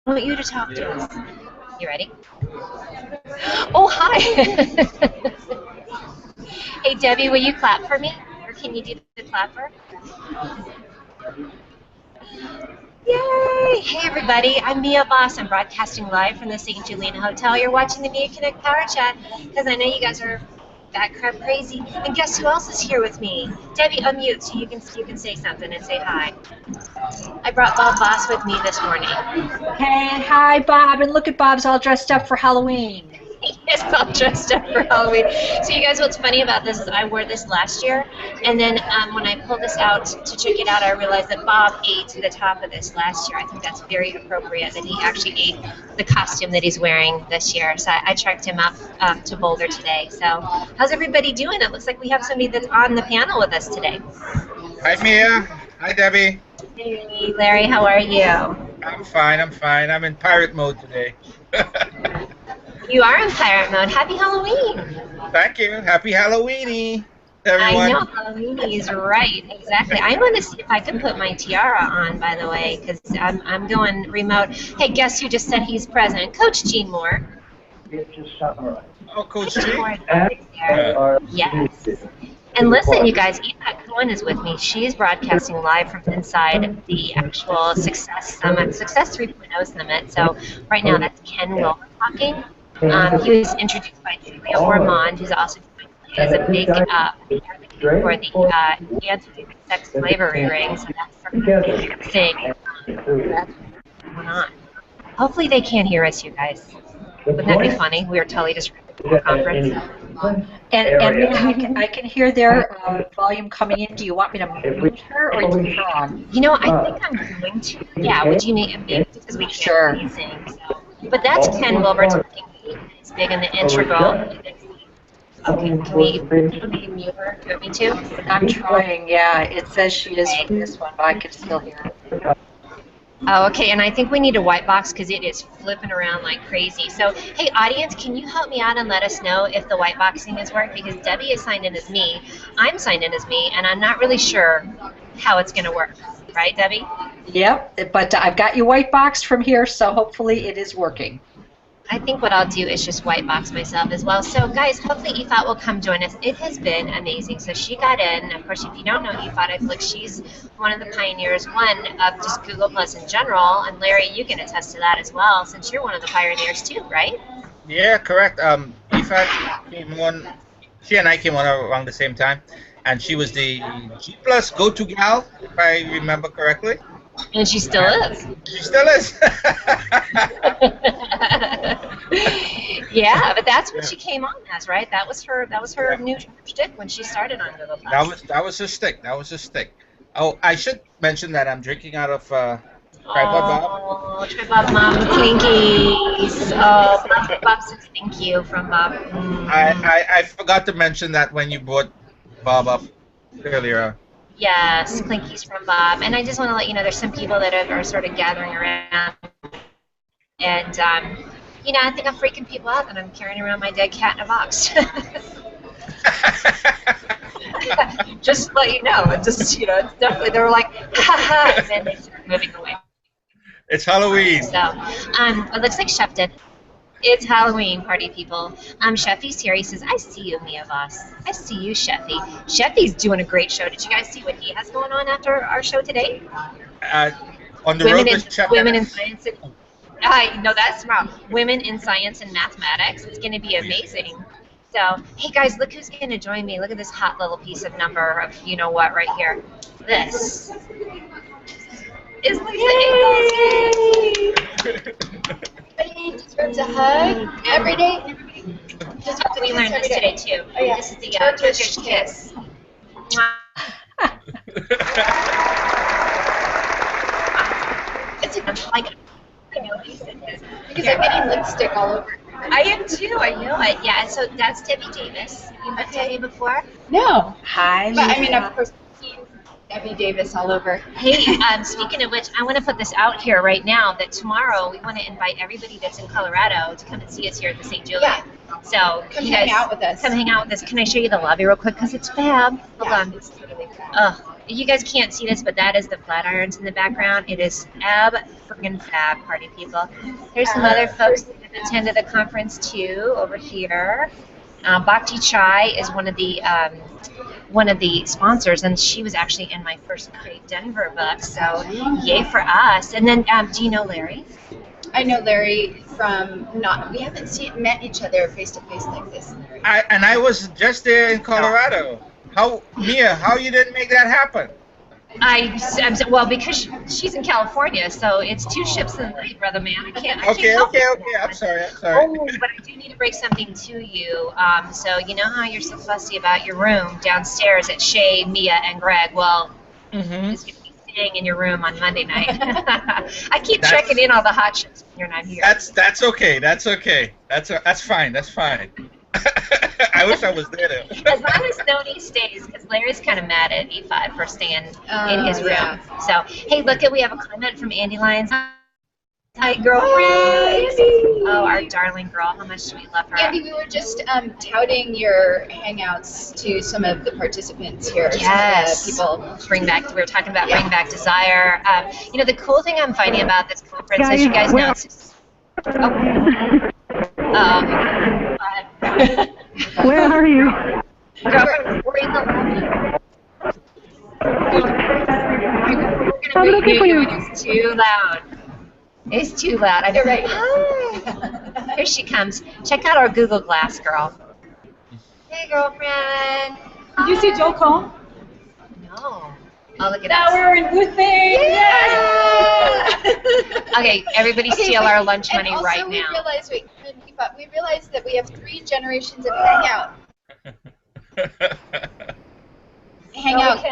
want you to talk to us. You ready? Oh, hi. Hey, Debbie, will you clap for me? Or can you do the clapper? Yay! Hey, everybody. I'm Mia Boss. I'm broadcasting live from the St. Julian Hotel. You're watching the Mia Connect Power Chat because I know you guys are that crap crazy. And guess who else is here with me? Debbie, unmute so you can say something and say hi. I brought Bob Boss with me this morning. Hey, hi, Bob. And look at Bob's all dressed up for Halloween. Yes, all dressed up for Halloween. So you guys, what's funny about this is I wore this last year, and then when I pulled this out to check it out, I realized that Bob ate the top of this last year. I think that's very appropriate that he actually ate the costume that he's wearing this year. So I trekked him up to Boulder today. So how's everybody doing? It looks like we have somebody that's on the panel with us today. Hi, Mia. Hi, Debbie. Hey, Larry, how are you? I'm fine. I'm in pirate mode today. You are in pirate mode. Happy Halloween. Thank you. Happy Halloweeny, everyone. I know, Halloween is right. Exactly. I'm going to see if I can put my tiara on, by the way, because I'm going remote. Hey, guess who just said he's present? Coach Gene Moore. Oh, Coach G. Yes. And listen, you guys, Yifat Cohen is with me. She's broadcasting live from inside the actual Success Summit, Success 3.0 Summit. So right now that's Ken Wilber talking. He was introduced by Julia Ormond, who's also doing as a big advocate for the anti-sex slavery ring. So that's sort of a big thing that's going on. Hopefully they can't hear us, you guys. Wouldn't that be funny? We were totally just at the conference. And I can hear their volume coming in. Do you want me to mute her or leave her on? You know, I think I'm going to. Yeah, would you need maybe because we can't see things. So. But that's Ken Wilber talking. It's big in the integral. Okay, can we mute her? Do you want me to? I'm trying, yeah. It says she is for this one, but I can still hear her. Oh, okay, and I think we need a white box because it is flipping around like crazy. So, hey, audience, can you help me out and let us know if the white boxing is working? Because Debbie is signed in as me, I'm signed in as me, and I'm not really sure how it's going to work. Right, Debbie? Yep, but I've got you white boxed from here, so hopefully it is working. I think what I'll do is just white box myself as well. So, guys, hopefully Yifat will come join us. It has been amazing. So she got in. Of course, if you don't know Yifat, I feel like she's one of the pioneers, one, of just Google Plus in general. And, Larry, you can attest to that as well, since you're one of the pioneers, too, right? Yeah, correct. Yifat came on. She and I came on around the same time. And she was the G Plus go-to gal, if I remember correctly. And she still is. She still is. Yeah, but that's what she came on as, right? That was her new shtick when she started on Google Plus. That was her stick. That was her stick. Oh, I should mention that I'm drinking out of Tripod Bob. Oh, Tripod Mom Clinkies. Oh, Bob says thank you from Bob. I forgot to mention that when you brought Bob up earlier. Yes, Clinkies from Bob. And I just want to let you know there's some people that are sort of gathering around. And, you know, I think I'm freaking people out that I'm carrying around my dead cat in a box. Just to let you know. It's just, you know, it's definitely, they were like, ha ha, and then they started moving away. It's Halloween. So, it looks like Chef did. It's Halloween, party people. Sheffy's here. He says, I see you, Mia Boss. I see you, Sheffy. Sheffy's doing a great show. Did you guys see what he has going on after our show today? On the road with Chef. Women in Science. No, that's wrong. Women in Science and Mathematics. It's going to be amazing. So, hey, guys, look who's going to join me. Look at this hot little piece of number of you-know-what right here. This is Lisa. Everybody deserves a hug every day. We learned this today too. Oh, yeah. This is the Turkish kiss. It's like because I'm getting lipstick all over. I am too. I know it. Yeah. So that's Debbie Davis. You met Debbie before? No. Hi, But I mean, of course, Debbie Davis all over. Hey, speaking of which, I want to put this out here right now that tomorrow we want to invite everybody that's in Colorado to come and see us here at the St. Julian. Yeah. So Come you hang guys out with us. Come hang out with us. Can I show you the lobby real quick? Because it's fab. Hold on. Oh, you guys can't see this, but that is the flat irons in the background. It is friggin' fab, party people. There's some other folks that attended the conference too over here. Bhakti Chai is one of the sponsors, and she was actually in my first Crave Denver book. So yay for us! And then, do you know Larry? I know Larry from we haven't met each other face to face like this. I was just there in Colorado. Mia, how you didn't make that happen? Well, because she's in California, so it's two ships in the night, brother man. I can't. Okay. I'm sorry. Oh, but I do need to break something to you. So you know how you're so fussy about your room downstairs at Shay, Mia, and Greg. Well, it's going to be staying in your room on Monday night. I keep checking in all the hot ships when you're not here. That's okay. That's fine. I wish I was there. As long as Stoney stays, because Larry's kind of mad at Yifat for staying in his room. Yeah. So, hey, look, we have a comment from Andy Lyons. Hi, girlfriend. Oh, our darling girl. How much do we love her? Andy, we were just touting your hangouts to some of the participants here. Yes. People. We were talking about Bring Back Desire. The cool thing I'm finding about this conference, as you guys know, where are you? We're in the lobby. I'm looking for you. It's too loud. It's too loud. You're right. Hi. Here she comes. Check out our Google Glass girl. Hey, girlfriend. Did you see Joel Cohen? No. Oh, look at Now us. we're in boothing. Yeah. Okay, everybody steal our lunch money and also right we now. We realized that we have 3 generations of Hangout.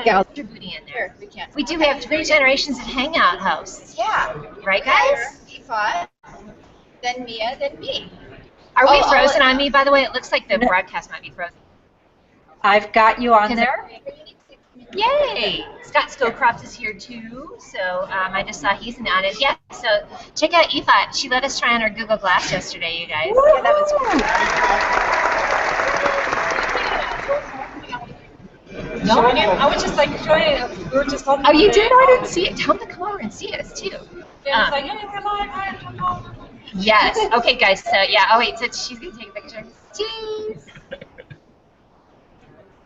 Gals. Your booty in there. Sure, we can. We do have 3 generations of Hangout hosts. Yeah. Right, guys? Yifat, then Mia, then me. Are we frozen on me, by the way? It looks like the broadcast might be frozen. I've got you on there. Yay! Scott Scowcroft is here too, so I just saw he's on it. Yeah, so check out Yifat. She let us try on her Google Glass yesterday, you guys. Yeah, that was cool. No, I was just like showing it. We were just talking. Oh, you did? I didn't see it. Tell them to come over and see us too. Yeah, it's like, hey, we're live. Yes. Okay, guys. So yeah. Oh wait. So she's gonna take a picture. Cheese.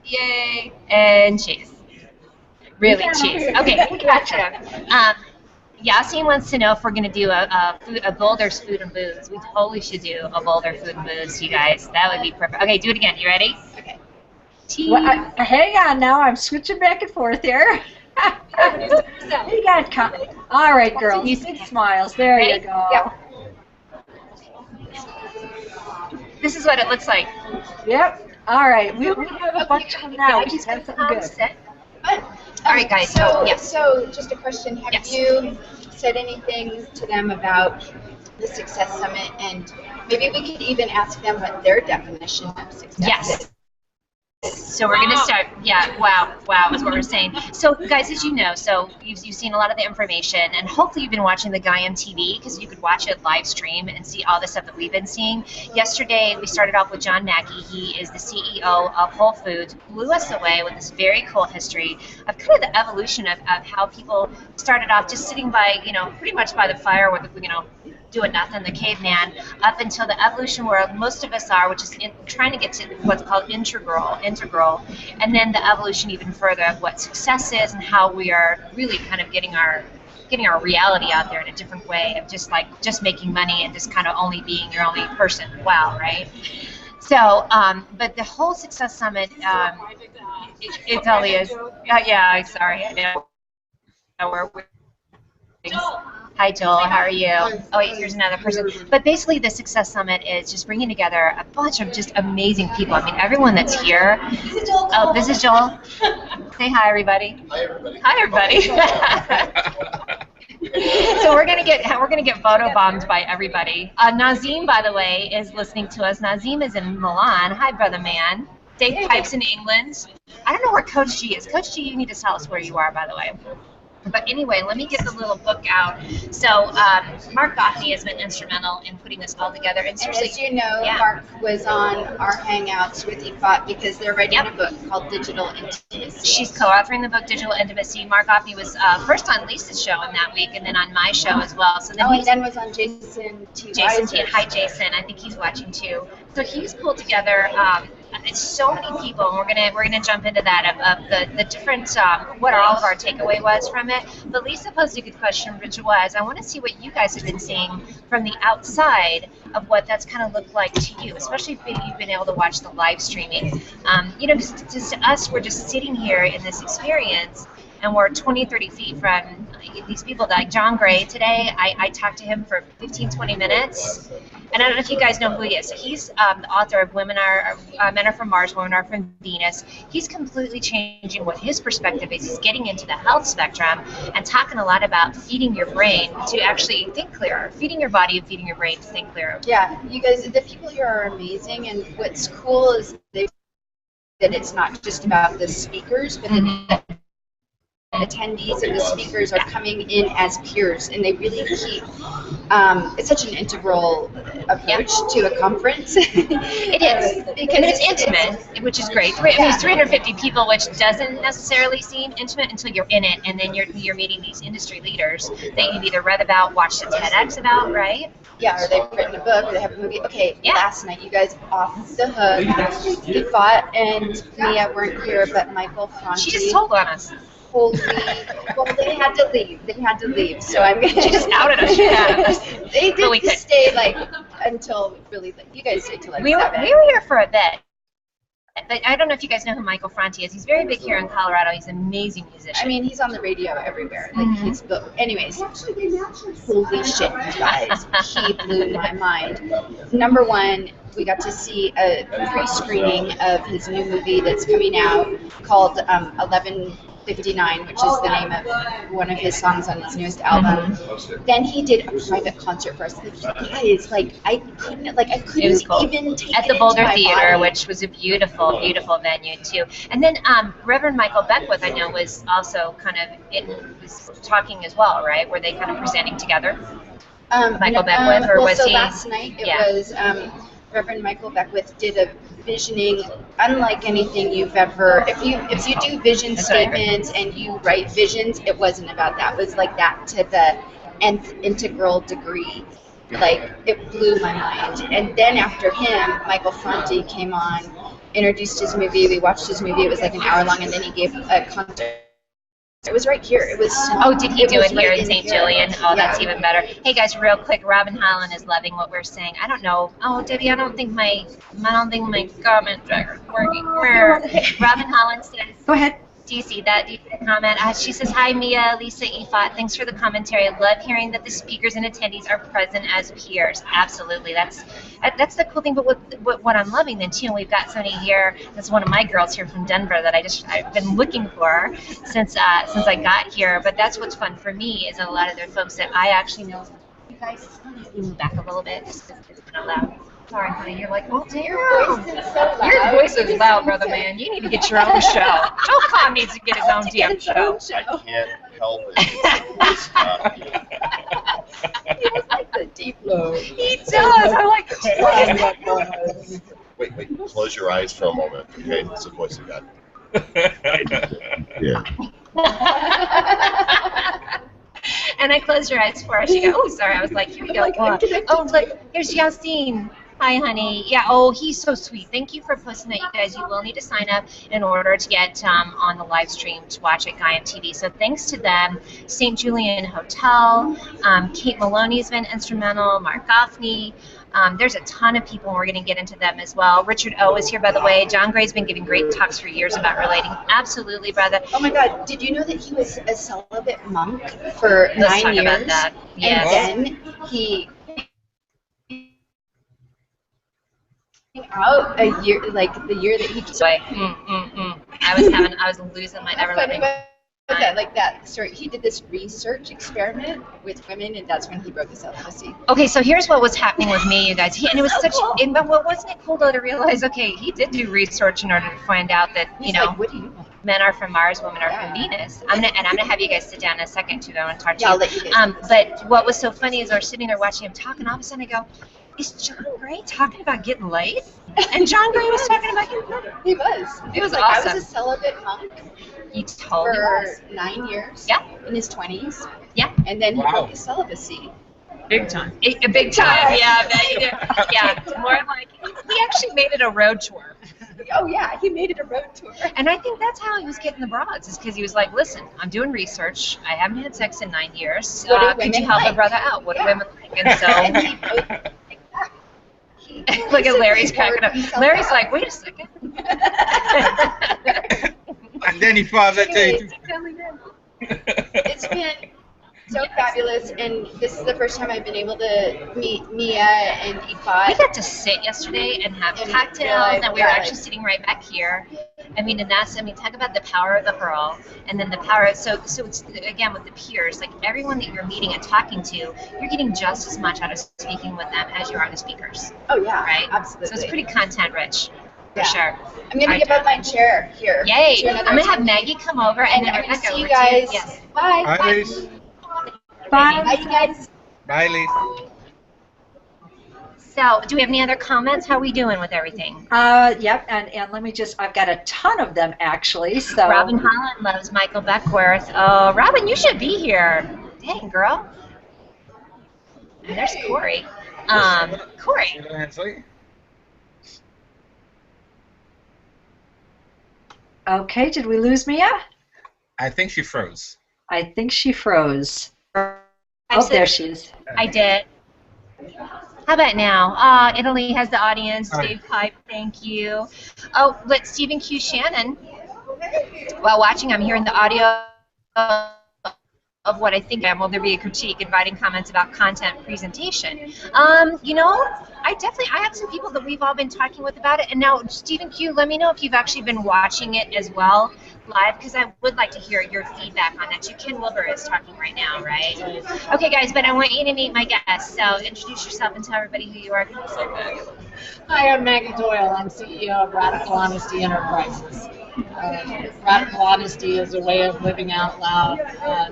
Yay! And cheese. Really cheese. Okay, gotcha. Yassine wants to know if we're going to do a Boulder's Food and Booze. We totally should do a Boulder Food and Booze, you guys. That would be perfect. Okay, do it again. You ready? Okay. Cheese. Well, hang on now. I'm switching back and forth here. You got it. All right, girls. Big smiles. There you go. Yep. This is what it looks like. Yep. All right. We have a bunch of them now. We just have something good. All right, guys. So just a question. Have you said anything to them about the Success Summit? And maybe we could even ask them what their definition of success is. So we're going to start. Yeah, wow is what we're saying. So guys, as you know, so you've seen a lot of the information, and hopefully you've been watching the Guy MTV because you could watch it live stream and see all the stuff that we've been seeing. Yesterday, we started off with John Mackey. He is the CEO of Whole Foods. Blew us away with this very cool history of kind of the evolution of how people started off just sitting by, pretty much by the fire with, doing nothing, the caveman, up until the evolution where most of us are, which is trying to get to what's called integral, and then the evolution even further of what success is and how we are really kind of getting our reality out there in a different way of just making money and just kind of only being your only person. Wow, right? So, but the whole Success Summit, it totally is. Yeah, sorry, I know. Hi, Joel. How are you? Oh, wait, here's another person. But basically, the Success Summit is just bringing together a bunch of just amazing people. I mean, everyone that's here. Oh, this is Joel. Say hi, everybody. Hi, everybody. So we're gonna get photobombed by everybody. Nazim, by the way, is listening to us. Nazim is in Milan. Hi, brother man. Dave Pipe's in England. I don't know where Coach G is. Coach G, you need to tell us where you are, by the way. But anyway, let me get the little book out. So Mark Gafni has been instrumental in putting this all together. And seriously, as you know, Mark was on our Hangouts with Yifat because they're writing a book called Digital Intimacy. She's co-authoring the book Digital Intimacy. Mark Gafni was first on Lisa's show in that week, and then on my show as well. So then and then was on Jason T. Hi, Jason. I think he's watching too. So he's pulled together so many people, and we're gonna jump into that of the different what all of our takeaway was from it. But Lisa posed a good question, which was, I want to see what you guys have been seeing from the outside of what that's kind of looked like to you, especially if you've been able to watch the live streaming. Because to us, we're just sitting here in this experience, and we're 20, 30 feet from these people. Like John Gray today, I talked to him for 15, 20 minutes. And I don't know if you guys know who he is. He's the author of Men Are From Mars, Women Are From Venus. He's completely changing what his perspective is. He's getting into the health spectrum and talking a lot about feeding your brain to actually think clearer, feeding your body and feeding your brain to think clearer. Yeah, you guys, the people here are amazing. And what's cool is that it's not just about the speakers, but the attendees and the speakers are coming in as peers, and they really keep it's such an integral approach to a conference. It is, because it's intimate, which is great. It's 350 people, which doesn't necessarily seem intimate until you're in it, and then you're meeting these industry leaders that you've either read about, watched a TEDx about, right? Yeah, or they've written a book, or they have a movie. Okay, last night you guys off the hook. Yifat and Mia weren't here, but Michael Franti. She just told on us. Well, they had to leave. So I'm gonna. She just outed us. Yeah. They did stay until really late. You guys stayed till 7. We were here for a bit. But I don't know if you guys know who Michael Franti is. He's very big here in Colorado. He's an amazing musician. I mean, he's on the radio everywhere. He's anyways. Holy shit, you guys! He blew my mind. Number one, we got to see a pre-screening of his new movie that's coming out called 11:59, which is the name of one of his songs on his newest album. Then he did a private concert for us. I couldn't even take at the Boulder Theater, which was a beautiful, beautiful venue too. And then Reverend Michael Beckwith, I know, was also kind of was talking as well, right? Were they kind of presenting together? Michael Beckwith, or was he? Last night it was. Reverend Michael Beckwith did a visioning unlike anything you've ever. If you do vision statements and you write visions, it wasn't about that. It was like that to the nth integral degree. It blew my mind. And then after him, Michael Franti came on, introduced his movie. We watched his movie. It was like an hour long, and then he gave a concert. It was right here. It was. Oh, did he do it here in St. Jillian? Oh, that's even better. Hey guys, real quick, Robin Holland is loving what we're saying. I don't know. Oh, Debbie, I don't think my comment is working. Robin Holland says. Go ahead. Do you see that? Do you see the comment? She says, "Hi, Mia, Lisa, Yifat. Thanks for the commentary. I love hearing that the speakers and attendees are present as peers." Absolutely. That's the cool thing. But what I'm loving then too, and we've got somebody here. That's one of my girls here from Denver that I've been looking for since I got here. But that's what's fun for me is a lot of the folks that I actually know. You guys, move back a little bit just because it's been loud. Sorry, honey. You're like, oh, dear. Your voice is so loud. Your voice is loud, brother man. You need to get your own show. Joe Con needs to get his own damn show. I can't help it. He was like the deep low. He does. I like the Wait. Close your eyes for a moment. Okay, that's the voice you got. Yeah. And I closed your eyes for her. She goes, oh, sorry. I was like, here we go. Oh, look, here's Yassine. Hi, honey. Yeah, oh, he's so sweet. Thank you for posting that, you guys. You will need to sign up in order to get on the live stream to watch at Gaiam TV. So thanks to them. St. Julian Hotel, Kate Maloney's been instrumental, Mark Gafni. There's a ton of people, and we're going to get into them as well. Richard O is here, by the way. John Gray's been giving great talks for years about relating. Absolutely, brother. Oh, my God. Did you know that he was a celibate monk for 9 years? About that. Yes. And then he... out a year, like the year that he just I was losing my ever-living. Like that story. He did this research experiment with women, and that's when he broke his celibacy. Okay, so here's what was happening with me, you guys. And it was but wasn't it cool though to realize? Okay, he did do research in order to find out that He's like, what do you want? men are from Mars, women are from Venus. I'm gonna have you guys sit down in a second too. I want to talk to Yeah, you. I'll let you guys But what was so funny is I was sitting there watching him talk, and all of a sudden I go, "Is John Gray talking about getting laid?" And John Gray was talking about getting laid. He was. It was like, awesome. I was a celibate monk He totally for was. 9 years. Yeah. In his 20s. Yeah. And then he broke his celibacy. Big time. A big time, yeah. More like he actually made it a road tour. Oh yeah, he made it a road tour. And I think that's how he was getting the broads, is because he was like, "Listen, I'm doing research. I haven't had sex in 9 years. Could you help a brother out? What do women like?" And so, look at Larry's cracking up. Larry's like, "Wait a second." And then he falls into it. It's been so fabulous, and this is the first time I've been able to meet Mia and Yifat. We got to sit yesterday and have cocktails, and we were actually sitting right back here. I mean, and that's, talk about the power of the hurl, and then the power of, so it's, again, with the peers, like everyone that you're meeting and talking to, you're getting just as much out of speaking with them as you are the speakers. Oh yeah, right? absolutely. So it's pretty content rich, for sure. I'm going to give up my chair here. Yay! I'm going to have Maggie come over, and then I'm going to Rebecca see you over guys. too. Yes. Bye. Bye, Liz. Bye. Bye, you guys. Bye, Liz. So, do we have any other comments? How are we doing with everything? Yep, and let me just, I've got a ton of them actually, so. Robin Holland loves Michael Beckworth. Oh, Robin, you should be here. Dang, girl. And there's Corey. Corey. Okay, did we lose Mia? I think she froze. I think she froze. Oh, there she is. I did. How about now? Italy has the audience. Dave Pipe, thank you. Oh, but Stephen Q. Shannon. While watching, I'm hearing the audio of what I think. Will there be a critique, inviting comments about content presentation? I have some people that we've all been talking with about it. And now, Stephen Q., let me know if you've actually been watching it as well live, because I would like to hear your feedback on that too. Ken Wilbur is talking right now, right? Okay, guys, but I want you to meet my guests. So introduce yourself and tell everybody who you are. Hi, I'm Maggie Doyle. I'm CEO of Radical Honesty Enterprises. Radical honesty is a way of living out loud,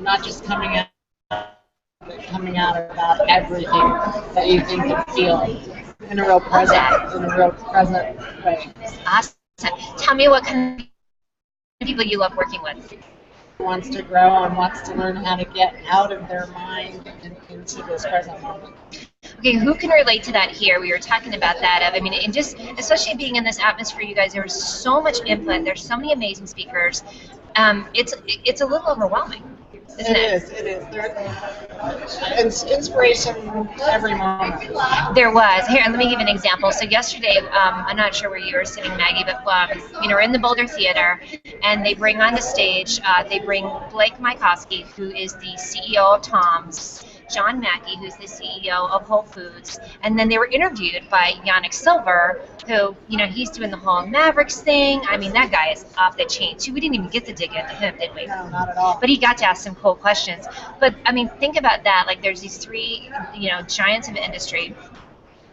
not just coming out, but coming out about everything that you think and feel in a real present way. Awesome. Tell me what kind of people you love working with. Wants to grow and wants to learn how to get out of their mind and into this present moment. Okay, who can relate to that here? We were talking about that. And just especially being in this atmosphere, you guys, there was so much input. There's so many amazing speakers. It's a little overwhelming, isn't it? It is. It's inspiration every moment. There was. Here, let me give an example. So yesterday, I'm not sure where you were sitting, Maggie, but we're in the Boulder Theater, and they bring on the stage, they bring Blake Mykoski, who is the CEO of Tom's, John Mackey, who's the CEO of Whole Foods, and then they were interviewed by Yannick Silver, who, he's doing the whole Mavericks thing. I mean, that guy is off the chain, too. We didn't even get to dig into him, did we? No, not at all. But he got to ask some cool questions. But, think about that. Like, there's these three, giants of industry,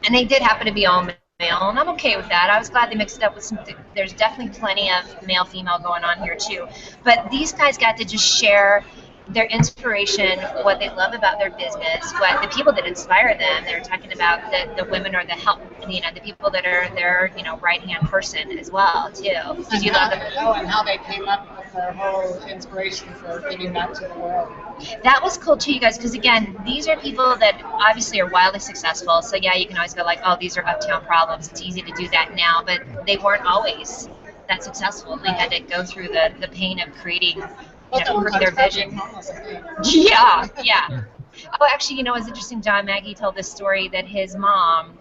and they did happen to be all male, and I'm okay with that. I was glad they mixed it up with some. There's definitely plenty of male-female going on here, too. But these guys got to just share their inspiration, what they love about their business, what the people that inspire them. They're talking about the women or the help, the people that are their, right-hand person as well, too. Did you love them? And how they came up with their whole inspiration for giving back to the world. That was cool, too, you guys, because, again, these are people that obviously are wildly successful. So, yeah, you can always go like, oh, these are uptown problems. It's easy to do that now, but they weren't always that successful. They had to go through the pain of creating their vision. Yeah. Oh, actually, it's interesting. John Mackey told this story that his mom,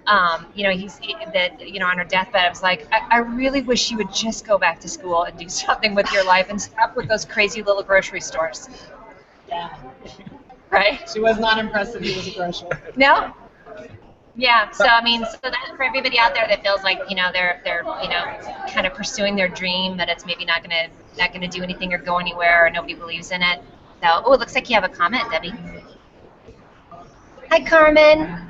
on her deathbed, I was like, I really wish you would just go back to school and do something with your life and stop with those crazy little grocery stores. Yeah. Right? She was not impressed that he was a grocer. No? Yeah, so that for everybody out there that feels like they're kind of pursuing their dream, but it's maybe not gonna do anything or go anywhere, or nobody believes in it. So, it looks like you have a comment, Debbie. Hi, Carmen.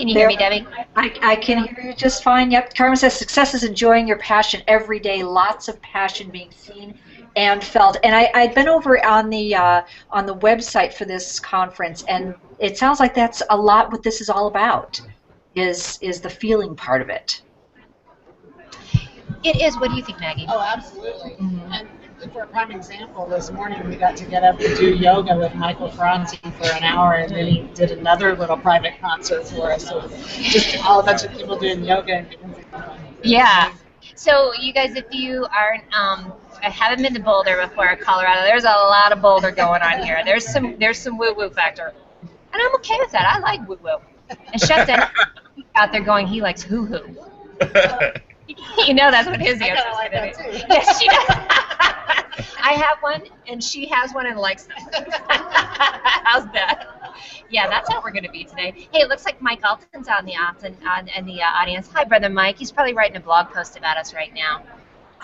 Can you hear me, Debbie? I can hear you just fine. Yep. Carmen says success is enjoying your passion every day. Lots of passion being seen and felt. And I'd been over on the website for this conference, and it sounds like that's a lot what this is all about. Is the feeling part of it? It is. What do you think, Maggie? Oh, absolutely. And for a prime example, this morning we got to get up and do yoga with Michael Franzi for an hour, and then he did another little private concert for us. So just a bunch of people doing yoga and getting fun. Yeah. So you guys, if you aren't, I haven't been to Boulder before, Colorado. There's a lot of Boulder going on here. There's some woo-woo factor, and I'm okay with that. I like woo-woo. And Chef Dennis out there going, he likes hoo-hoo. You know that's what his answer is going to be. Yes, she does. I have one, and she has one and likes it. How's that? Yeah, that's how we're going to be today. Hey, it looks like Mike Alton's on the audience. Hi, Brother Mike. He's probably writing a blog post about us right now.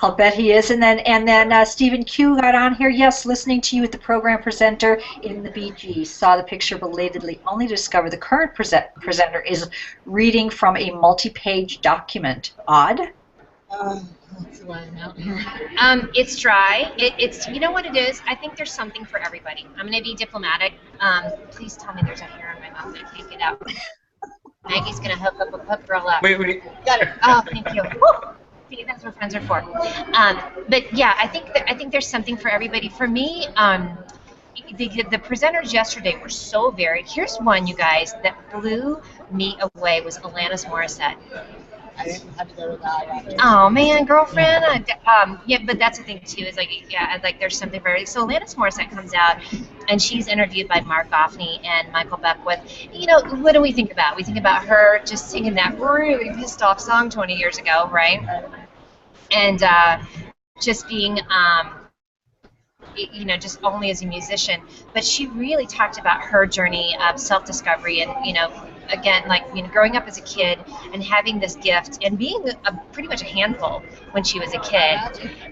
I'll bet he is. And then Stephen Q got on here. Yes, listening to you with the program presenter in the BG. Saw the picture belatedly. Only to discover the current presenter is reading from a multi-page document. Odd? That's why I'm out here. It's dry. It's you know what it is? I think there's something for everybody. I'm going to be diplomatic. Please tell me there's a hair in my mouth. I can't get out. Maggie's going to hook girl up. Wait. Got it. Oh, thank you. Woo! See, that's what friends are for. But yeah, I think there's something for everybody. For me, the presenters yesterday were so varied. Here's one, you guys, that blew me away was Alanis Morissette. I didn't have to go to that. Oh man, girlfriend. Yeah, but that's the thing too. Is like there's something very. So Alanis Morissette comes out, and she's interviewed by Mark Gafni and Michael Beckwith. You know, what do we think about? We think about her just singing that really pissed off song 20 years ago, right? And just being, you know, just only as a musician. But she really talked about her journey of self-discovery and, you know, again, like, you know, growing up as a kid and having this gift and being pretty much a handful when she was a kid.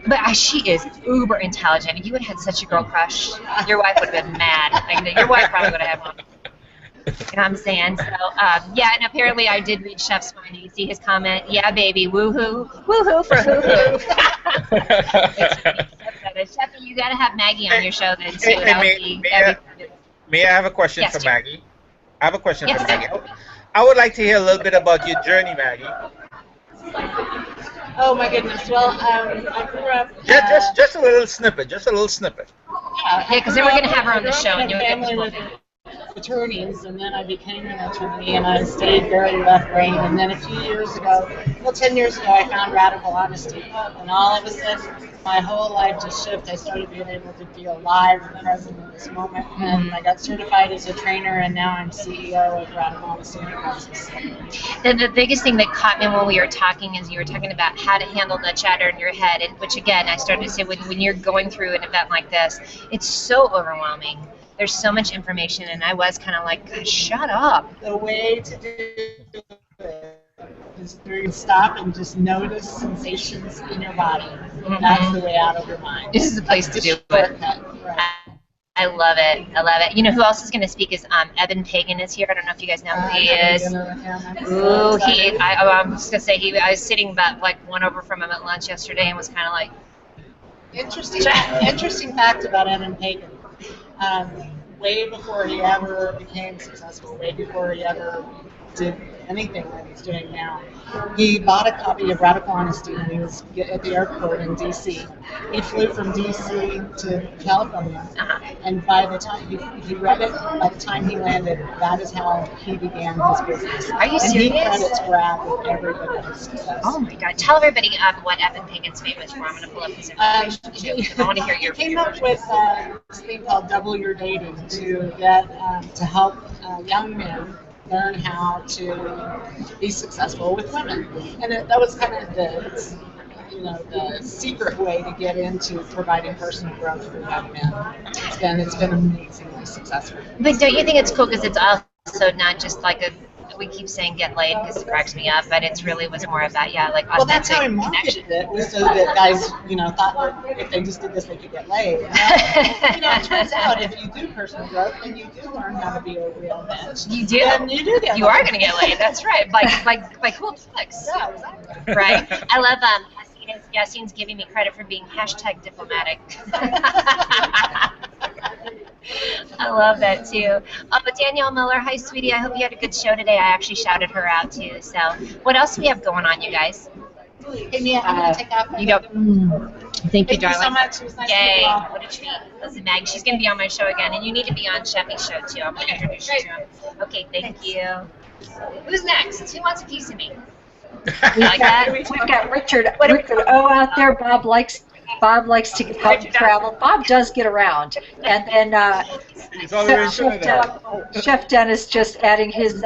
But she is uber intelligent. You would have had such a girl crush. Your wife would have been mad. Like, your wife probably would have had one. You know what I'm saying? So, yeah, and apparently I did read Chef's mind. You see his comment? Yeah, baby, woohoo. Woohoo for hoo-hoo. Chef, you got to have Maggie on your show then, too. May I have a question Yes, for dear. Maggie? I have a question Yes, for sir. Maggie. I would like to hear a little bit about your journey, Maggie. Oh my goodness. Well, I grew up. Just a little snippet. Just a little snippet. Yeah, because then we're going to have her on the show. And I you'll grew up get in the a full family thing. with attorneys, and then I became an attorney, and I stayed very left brain. And then a few years ago, 10 years ago, I found radical honesty, and all of a sudden, my whole life just shifted. I started being able to be alive and present in this moment, and I got certified as a trainer, and now I'm CEO of Radical Honesty Enterprises. The biggest thing that caught me when we were talking is you were talking about how to handle the chatter in your head, and which again I started to say when you're going through an event like this, it's so overwhelming. There's so much information, and I was kind of like, God, shut up. The way to do it is to stop and just notice sensations in your body. That's the way out of your mind. This is the place to do it. Right. I love it. I love it. You know who else is going to speak is Evan Pagan is here. I don't know if you guys know who he is. Ooh, I'm just going to say I was sitting about like one over from him at lunch yesterday and was kind of like, Interesting fact about Evan Pagan. Way before he ever became successful, way before he ever did anything that he's doing now, he bought a copy of Radical Honesty when he was at the airport in D.C. He flew from D.C. to California, and by the time he read it, by the time he landed, that is how he began his business. Are you and serious? he credits Brad with everybody's success. oh my God. Tell everybody what Evan Pagan's famous for. I'm going to pull up his information too. I want to hear your He came up with this thing called Double Your Dating to get to help young men learn how to be successful with women, and that was kind of the secret way to get into providing personal growth for young men. It's been amazingly successful. But don't you think it's cool because it's also not just like we keep saying get laid because it cracks me up, but it really was more about like Well, that's how authentic we connection. marketed it, was so that guys, thought that if they just did this, they could get laid. It turns out if you do personal growth, then you do learn how to be a real man. You do. And you do get You are going to get laid. That's right. By cool tricks. Yeah, exactly. Right. I love Yassine's giving me credit for being #diplomatic. I love that too. But Danielle Miller, hi sweetie. I hope you had a good show today. I actually shouted her out too. So what else do we have going on, you guys? Hey, Mia, I'm going to take off. You go. Thank you, darling. So much. It was nice to Yay, meet you all. what a treat. Listen, Maggie, she's going to be on my show again, and you need to be on Chevy's show too. I'm going to introduce you to him. Okay, thank you. Who's next? Who wants a piece of me? You like that? We've got Richard O out there. Bob likes to help travel. Bob does get around. And then He's already in Trinidad. Chef Dennis just adding his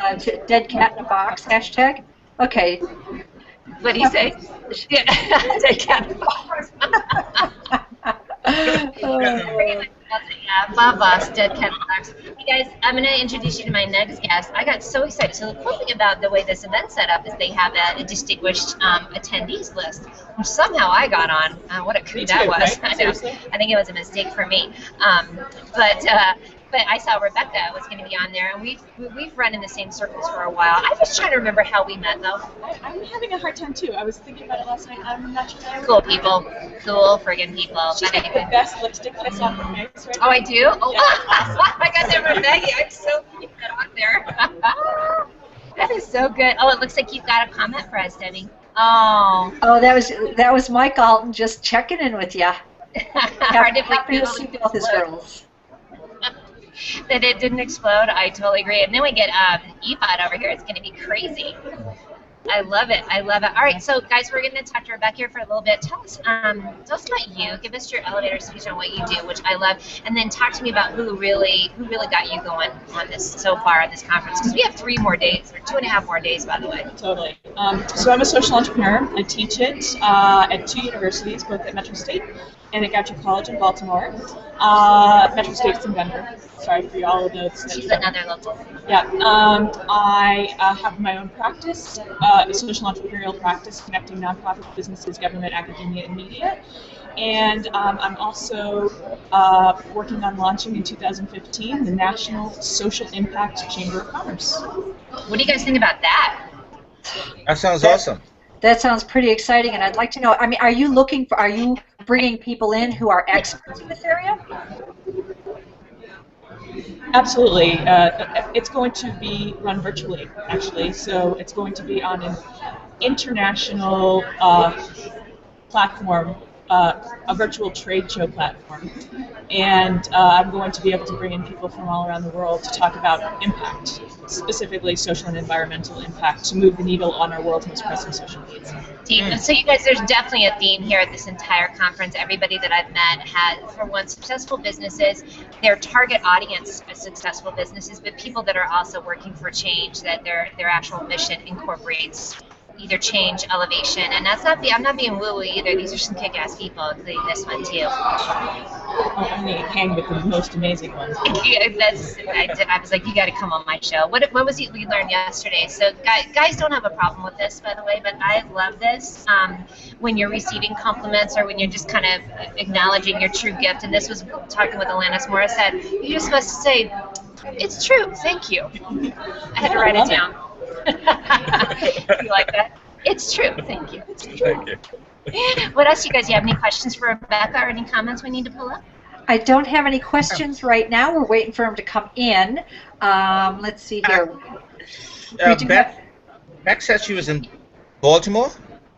dead cat in a box hashtag. Okay. What did he say? Yeah, dead cat in a box. Yeah, Bob Boss, dead cat in a box. Hey guys, I'm going to introduce you to my next guest. I got so excited. So the cool thing about the way this event's set up is they have a distinguished attendees list, which somehow I got on. What a coup that was. Right? I know. I think it was a mistake for me. But I saw Rebecca was going to be on there, and we've run in the same circles for a while. I'm just trying to remember how we met, though. I'm having a hard time, too. I was thinking about it last night. I'm not sure. Cool people. Cool friggin' people. She's got the best lipstick kiss off her face right now. Oh, I do? Oh, I got that from Maggie. I'm so putting that on there. That is so good. Oh, it looks like you've got a comment for us, Debbie. Oh. Oh, that was Mike Alton just checking in with you. Hard to Happy to see both his girls. That it didn't explode. I totally agree. And then we get Yifat over here. It's going to be crazy. I love it. I love it. All right, so guys, we're going to talk to Rebecca here for a little bit. Tell us about you. Give us your elevator speech on what you do, which I love, and then talk to me about who really got you going on this so far at this conference. Because we have 3 more days, or 2.5 more days, by the way. Totally. So I'm a social entrepreneur. I teach it at 2 universities, both at Metro State and at Goucher College in Baltimore. Metro State's in Denver. Sorry for all of those. She's another local. Yeah. I have my own practice, a social entrepreneurial practice connecting nonprofit businesses, government, academia, and media. And I'm also working on launching in 2015 the National Social Impact Chamber of Commerce. What do you guys think about that? That sounds awesome. That sounds pretty exciting, and I'd like to know, I mean, are you bringing people in who are experts in this area? Absolutely. It's going to be run virtually, actually. So it's going to be on an international platform, a virtual trade show platform. And I'm going to be able to bring in people from all around the world to talk about impact, specifically social and environmental impact, to move the needle on our world's most pressing social needs. So you guys, there's definitely a theme here at this entire conference. Everybody that I've met has, for one, successful businesses. Their target audience is successful businesses, but people that are also working for change, that their actual mission incorporates either change, elevation, and I'm not being woo-woo either. These are some kick-ass people, including this one too. I'm going to hang with the most amazing ones. I was like, you got to come on my show. What was it we learned yesterday? So guys don't have a problem with this, by the way, but I love this when you're receiving compliments or when you're just kind of acknowledging your true gift. And this was talking with Ileane Smith said, you're just supposed to say, it's true, thank you. I had to write it down. You like that? It's true. Thank you. Thank you. What else, you guys? You have any questions for Rebecca or any comments we need to pull up? I don't have any questions right now. We're waiting for him to come in. Let's see here. Beck said she was in Baltimore.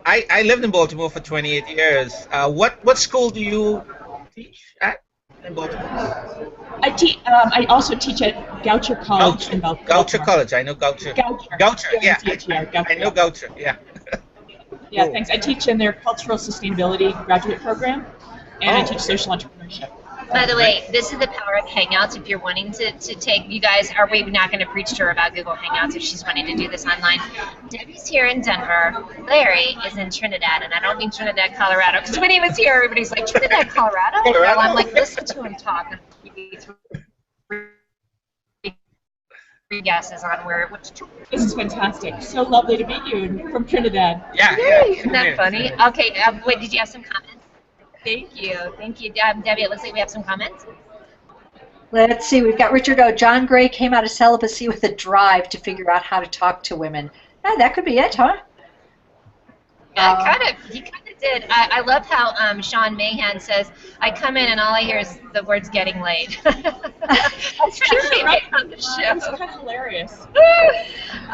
I lived in Baltimore for 28 years. What school do you teach at in Baltimore? I also teach at Goucher College in Baltimore. Goucher College, I know Goucher. Goucher, yeah. I know Goucher, yeah. Yeah, thanks. I teach in their cultural sustainability graduate program, and I teach social entrepreneurship. By the way, this is the power of Hangouts. If you're wanting to take, you guys, are we not going to preach to her about Google Hangouts if she's wanting to do this online? Debbie's here in Denver. Larry is in Trinidad, and I don't mean Trinidad, Colorado, because when he was here, everybody's like, Trinidad, Colorado? Well, I'm like, listen to him talk. guesses on which. This is fantastic. So lovely to meet you from Trinidad. Yeah. Isn't that funny? Okay, wait, did you have some comments? Thank you. Debbie, it looks like we have some comments. Let's see. We've got Richard O. John Gray came out of celibacy with a drive to figure out how to talk to women. Yeah, that could be it, huh? Yeah, he kind of did. I love how Sean Mahan says, "I come in and all I hear is the words getting laid." That's true, right on the show. It's kind of hilarious.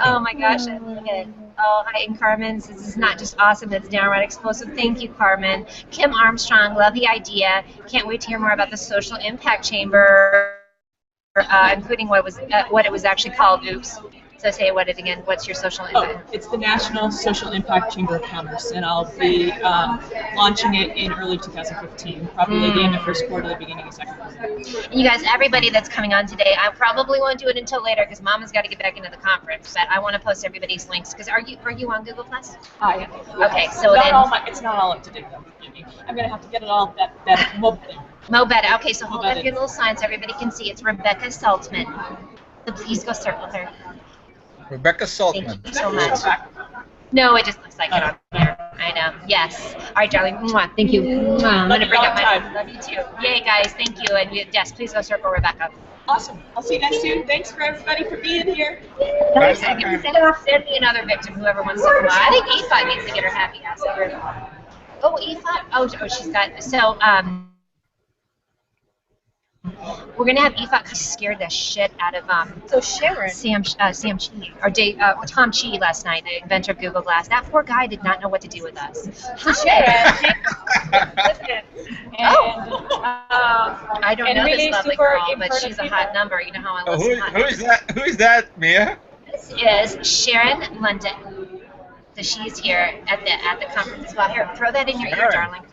Oh my gosh, I love it. Oh, hi, and Carmen says, "This is not just awesome, it's downright explosive." Thank you, Carmen. Kim Armstrong, love the idea. Can't wait to hear more about the Social Impact Chamber, including what it was actually called. Oops. So say what it again. What's your social impact? It's the National Social Impact Chamber of Commerce, and I'll be launching it in early 2015, probably the end of first quarter, the beginning of second quarter. You guys, everybody that's coming on today, I probably won't do it until later because Mama's got to get back into the conference. But I want to post everybody's links because are you on Google Plus? I am. Okay, so it's not all up to date though. I'm gonna have to get it all that mobile thing. Mobetta. Okay, so hold up your little sign so everybody can see. It's Rebecca Saltman. So please go circle her. Rebecca Saltman. Thank you so much. No, it just looks like it on here. I know. Yes. All right, darling. Mwah. Thank you. Mwah. I'm going to bring up my love you too. Yay, guys. Thank you. And yes, please go circle Rebecca. Awesome. I'll see you guys soon. Thanks for everybody for being here. Send me another victim, whoever wants to come on. I think Yifat needs to get her happy ass over. Oh, Yifat? Oh, she's got, so, we're gonna have Yifat scared the shit out of So Sharon. Sam Chi or Tom Chi last night, the inventor of Google Glass. That poor guy did not know what to do with us. So Sharon. I don't know really this lovely girl, but she's a hot number. You know how I love Who is that, Mia? This is Sharon London. So she's here at the conference as well. Here, throw that in your ear, darling.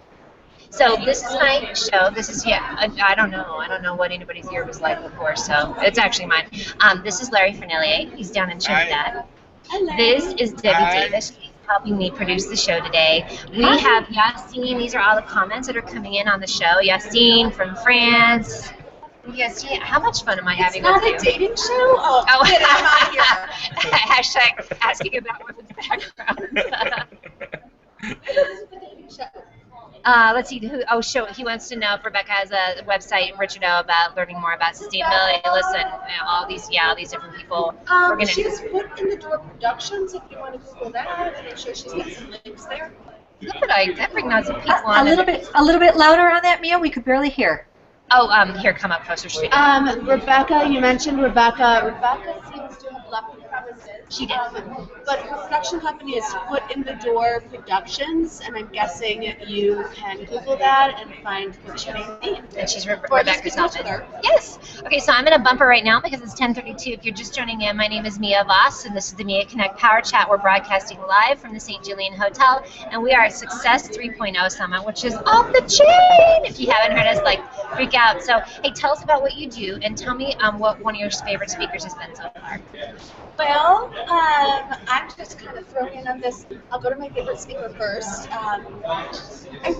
So this is my show. This is, I don't know what anybody's ear was like before, so it's actually mine. This is Larry Fernelier. He's down in Trinidad. This is Debbie Davis. She's helping me produce the show today. We have Yassine. These are all the comments that are coming in on the show. Yassine from France. Yassine, how much fun am I having with you? It's not a dating show? Oh, I'm on here. Hashtag asking about women's backgrounds. Let's see. He wants to know if Rebecca has a website, Richard O, about learning more about sustainability. Listen, all these different people. She has Foot in the Door Productions, if you want to Google that. I'm sure she's got some links there. Look at I bring out some people on. A little bit louder on that, Mia. We could barely hear. Oh, here, come up closer. Rebecca, you mentioned Rebecca. Rebecca seems to have left the premises. She did. But her production company is Foot in the Door Productions, and I'm guessing you can Google that and find what you may need. And she's Rebecca Saltman. Yes. Okay, so I'm in a bumper right now because it's 10:32. If you're just joining in, my name is Mia Voss, and this is the Mia Connect Power Chat. We're broadcasting live from the St. Julian Hotel, and we are at Success 3.0 Summit, which is off the chain. If you haven't heard us, freak out. So, hey, tell us about what you do, and tell me what one of your favorite speakers has been so far. Well, I'm just kind of throwing in on this. I'll go to my favorite speaker first. I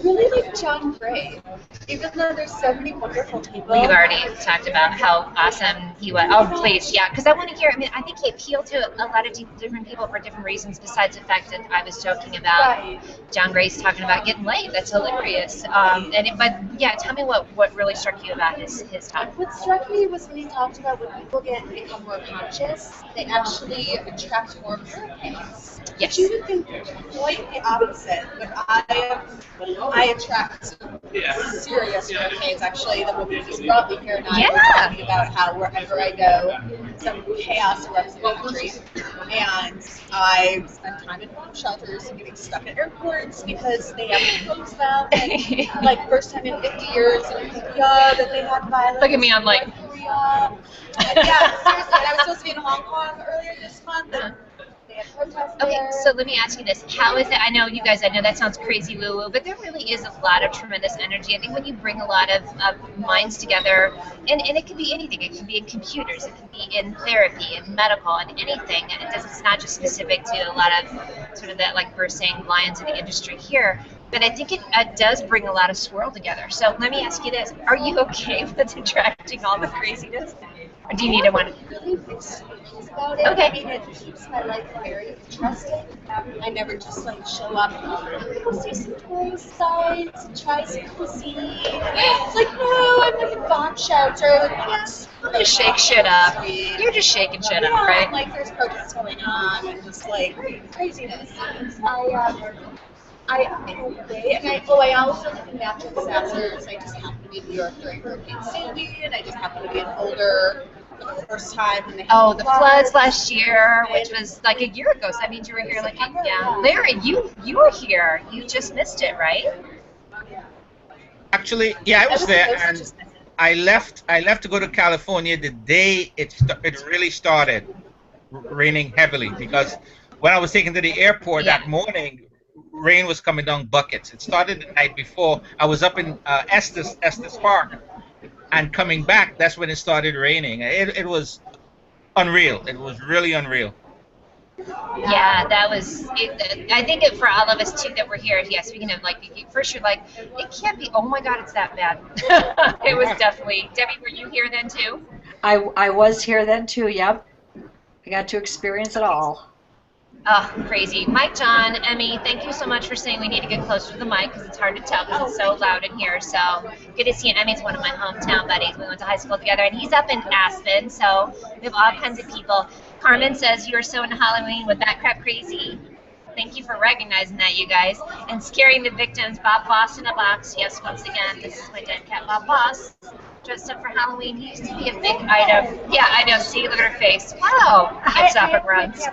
really like John Gray, even though there's so many wonderful people. We've already talked about how awesome he was. Oh, please, yeah, because I want to hear. I mean, I think he appealed to a lot of different people for different reasons. Besides the fact that I was joking about John Gray's talking about getting laid. That's hilarious. But yeah, tell me what really struck you about his talk. What struck me was when he talked about when people become more conscious, they actually attract more hurricanes. Yes. You would think quite the opposite, but I attract serious hurricanes. Actually, the woman just brought me here and I were talking about how wherever I go, some chaos erupts in the country. And I spend time in bomb shelters and getting stuck at airports because they haven't closed them. And, first time in 50 years in Korea that they had violence. Look at me, I'm like... Korea. Yeah, seriously. And I was supposed to be in Hong Kong earlier this month. And they had protests there. Okay, so let me ask you this. How is it, I know that sounds crazy woo-woo, but there really is a lot of tremendous energy. I think when you bring a lot of minds together, and it can be anything. It can be in computers, it can be in therapy, in medical, and anything. It's not just specific to a lot of sort of that, like we're saying, lions of the industry here. But I think it does bring a lot of swirl together. So let me ask you this. Are you okay with attracting all the craziness? Or do you need one? Really extreme things about it. Okay. I mean, it keeps my life very interesting. I never just like show up. Go see some tourist sites and try some cuisine. It's like, no, I'm like a bomb shelter. Yes, Just shake shit up. You're just shaking shit up, yeah, right? like there's protests going on and just like craziness. In a way, and I also live in natural disasters. I just happened to be in New York during Hurricane Sandy, and I just happened to be in Boulder for the first time when they had The floods last year, which was like a year ago. So that means you were here like Larry, you were here. You just missed it, right? Actually, yeah, I was there, and I left to go to California the day it really started raining heavily, because when I was taken to the airport that morning, rain was coming down buckets. It started the night before. I was up in Estes Park, and coming back, that's when it started raining. It was unreal. It was really unreal. Yeah, that was. I think for all of us too that were here. Yeah, speaking of like, first you're like, it can't be. Oh my God, it's that bad. It was definitely. Debbie, were you here then too? I was here then too. Yep, I got to experience it all. Oh, crazy. Mike, John, Emmy, thank you so much for saying we need to get closer to the mic because it's hard to tell because it's so loud in here. So good to see you. Emmy's one of my hometown buddies. We went to high school together, and he's up in Aspen. So we have all kinds of people. Carmen says you are so into Halloween with that crap crazy. Thank you for recognizing that, you guys. And scaring the victims. Bob Boss in a box. Yes, once again, this is my dead cat, Bob Boss. Dressed up for Halloween. He used to be a big item. Yeah, I know. See, look at her face. Wow. Gets up and runs.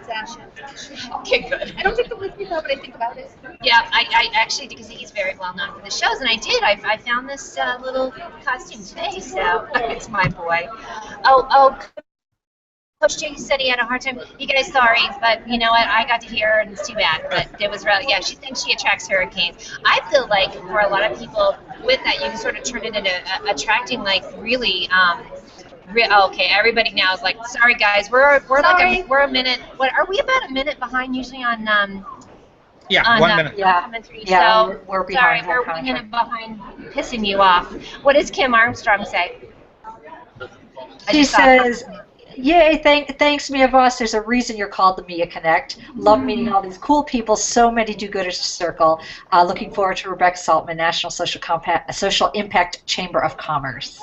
Okay, good. I don't take the with me though, but I think about it. Yeah, I actually, because he's very well known for the shows, and I did. I found this little costume today, so it's my boy. Oh, Coach Jay said he had a hard time. You guys, sorry, but you know what? I got to hear her, and it's too bad. But it was really, yeah, she thinks she attracts hurricanes. I feel like for a lot of people with that, you can sort of turn it into attracting like really. Okay, everybody now is like, sorry guys, we're a minute. What are we about a minute behind usually on? Yeah, 1 minute. Yeah, so we're behind. Sorry, we're 1 minute behind, pissing you off. What does Kim Armstrong say? She says, yay, thanks, Mia Voss. There's a reason you're called the Mia Connect. Love meeting all these cool people. So many do-gooders to circle. Looking forward to Rebecca Saltman, National Social Impact Chamber of Commerce.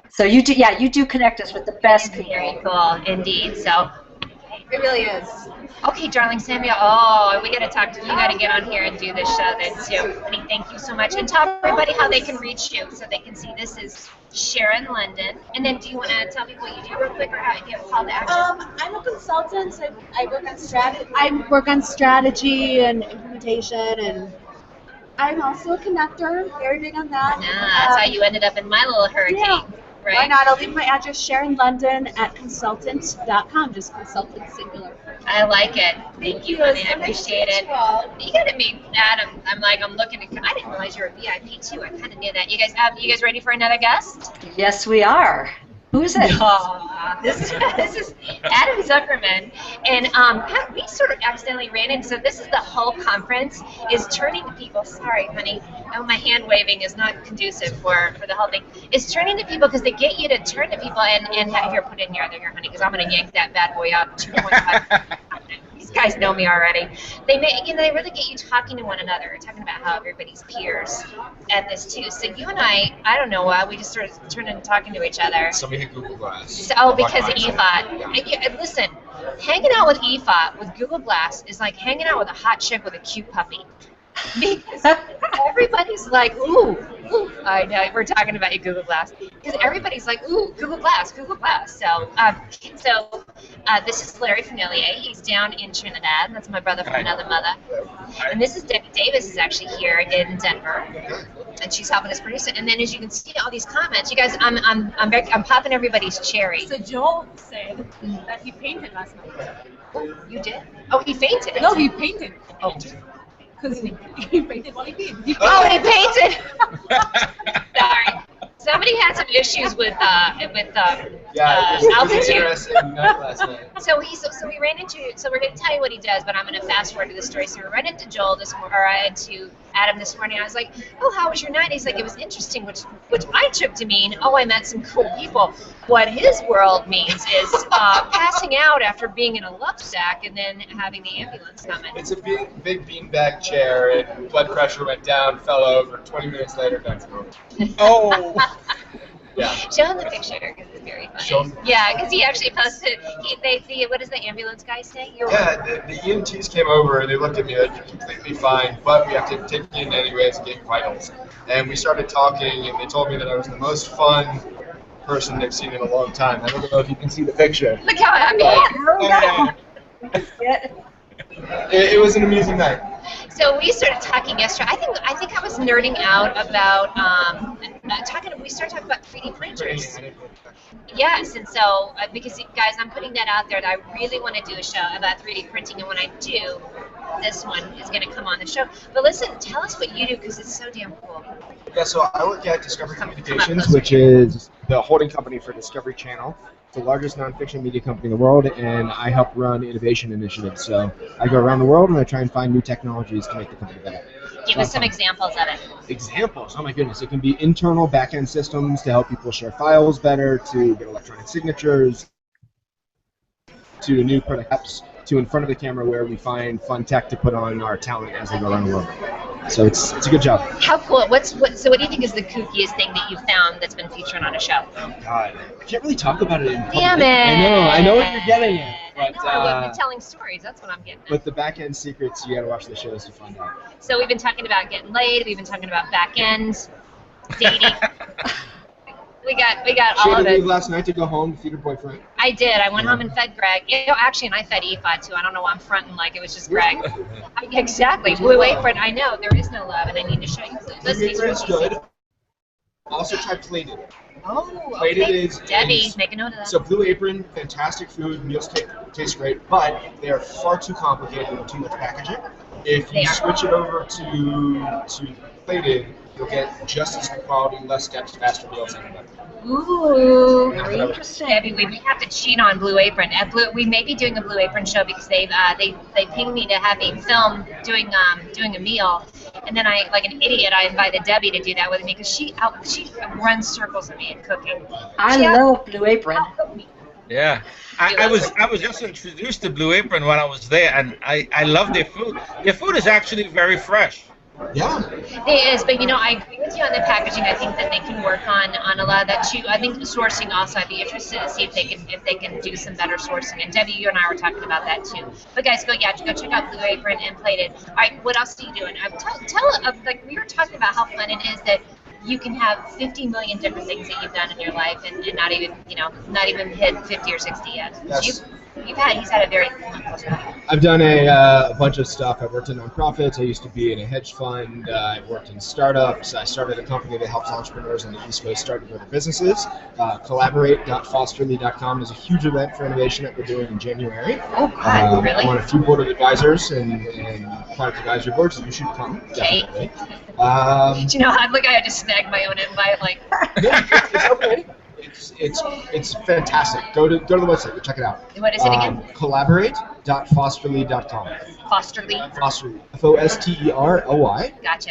So you do connect us with the best people. Very cool, indeed. So it really is. Okay, darling Samuel. Oh, we got to talk to you. You got to get on here and do this show then too. Honey, thank you so much. And tell everybody how they can reach you so they can see this is Sharon London. And then do you want to tell people what you do real quick, or how you have a call to action? I'm a consultant. I work on strategy. I work on strategy and implementation, and I'm also a connector. Very big on that. That's how you ended up in my little hurricane. Yeah. Right? Why not? I'll leave my address, SharonLondon@consultant.com, just consultant singular. I like it. Thank you, honey. I appreciate it. You got to meet Adam. I'm looking at. I didn't realize you were a VIP too. I kind of knew that. You guys ready for another guest? Yes, we are. Who is it? This is Adam Zuckerman, and we sort of accidentally ran into. So this is the whole conference is turning to people. Sorry, honey. No, my hand waving is not conducive for the whole thing. It's turning to people because they get you to turn to people and have here put in your other here, honey, because I'm gonna yank that bad boy up. 2.5. These guys know me already. They really get you talking to one another, talking about how everybody's peers at this too. So you and I don't know why, we just sort of turned into talking to each other. Somebody hit Google Glass. So, because of Yifat. Listen, hanging out with Yifat with Google Glass is like hanging out with a hot chick with a cute puppy. Because everybody's like, ooh, I know, we're talking about you, Google Glass. Because everybody's like, ooh, Google Glass. So, this is Larry Fanillier. He's down in Trinidad. That's my brother from another mother. And this is Debbie Davis is actually here in Denver. And she's helping us produce it. And then as you can see all these comments, you guys, I'm popping everybody's cherry. So Joel said that he painted last night. Oh, you did? Oh, he fainted. No, he painted. Oh. Because he painted while he peed. He painted. Sorry. Somebody had some issues with Yeah, it was an altitude. interesting night last night. So we ran into. So we're going to tell you what he does, but I'm going to fast forward to the story. So we ran into Joel this morning, or to Adam this morning. I was like, "Oh, how was your night?" He's like, "It was interesting," which I took to mean, "Oh, I met some cool people." What his world means is passing out after being in a love sack and then having the ambulance come in. It's a big beanbag chair, and blood pressure went down, fell over. 20 minutes later, back to normal. Oh. Yeah. Show him the picture because it's very funny. Yeah, because he actually posted. What does the ambulance guy say? The EMTs came over and they looked at me like, "You're completely fine, but we have to take you in anyways and get vitals." And we started talking, and they told me that I was the most fun person they've seen in a long time. I don't know if you can see the picture. Look how happy. It was an amazing night. So we started talking yesterday. I think I was nerding out about we started talking about 3D printers. Yes, and so because guys, I'm putting that out there that I really want to do a show about 3D printing, and when I do, this one is going to come on the show. But listen, tell us what you do because it's so damn cool. Yeah, so I work at Discovery Communications, which is the holding company for Discovery Channel. It's the largest nonfiction media company in the world, and I help run innovation initiatives. So I go around the world and I try and find new technologies to make the company better. Give us some examples of it. Examples? Oh my goodness. It can be internal back-end systems to help people share files better, to get electronic signatures, to new product apps, to in front of the camera where we find fun tech to put on our talent as they go around the world. So it's a good job. How cool. So what do you think is the kookiest thing that you found that's been featured on a show? Oh, God. I can't really talk about it in public. Damn it. I know what you're getting at. But, I've been telling stories. That's what I'm getting at. But the back-end secrets, you got to watch the shows to find out. So we've been talking about getting laid. We've been talking about back-end dating. We got all of it. She had to leave last night to go home to feed her boyfriend. I did. I went home and fed Greg. Actually, and I fed Yifat too. I don't know why I'm fronting like it was just Greg. Exactly. Blue Apron. I know there is no love, and I need to show you. It's good. Also try plated. Oh, plated okay. is Debbie, make a note of that. So Blue Apron, fantastic food. Meals taste great, but they are far too complicated and too much packaging. If you switch it over to plated, you'll get just as good quality, less steps, faster meals, and better. Ooh, very interesting. Debbie, we have to cheat on Blue Apron. We may be doing a Blue Apron show because they pinged me to have me film doing a meal, and then I, like an idiot, I invited Debbie to do that with me because she runs circles with me in cooking. I love Blue Apron. Yeah, I was just introduced to Blue Apron when I was there, and I love their food. Their food is actually very fresh. Yeah. It is, but I agree with you on the packaging. I think that they can work on a lot of that too. I think sourcing also, I'd be interested to see if they can do some better sourcing. And Debbie, you and I were talking about that too. But guys, go check out Blue Apron and Plated. All right, what else are you doing? Like we were talking about how fun it is that you can have 50 million different things that you've done in your life and not even hit 50 or 60 yet. Yes. He's had a very I've done a bunch of stuff. I've worked in nonprofits. I used to be in a hedge fund. I've worked in startups. I started a company that helps entrepreneurs on the East Coast start and grow their businesses. Collaborate.fosterly.com is a huge event for innovation that we're doing in January. Oh, God, really? I'm on a few board of advisors and product advisory boards, so you should come. Definitely. Do you know, I just snagged my own invite. Like, it's okay. It's fantastic. Go to the website. Go check it out. What is it again? Collaborate.fosterly.com. Fosterly? Fosterly. Fosterly. Gotcha.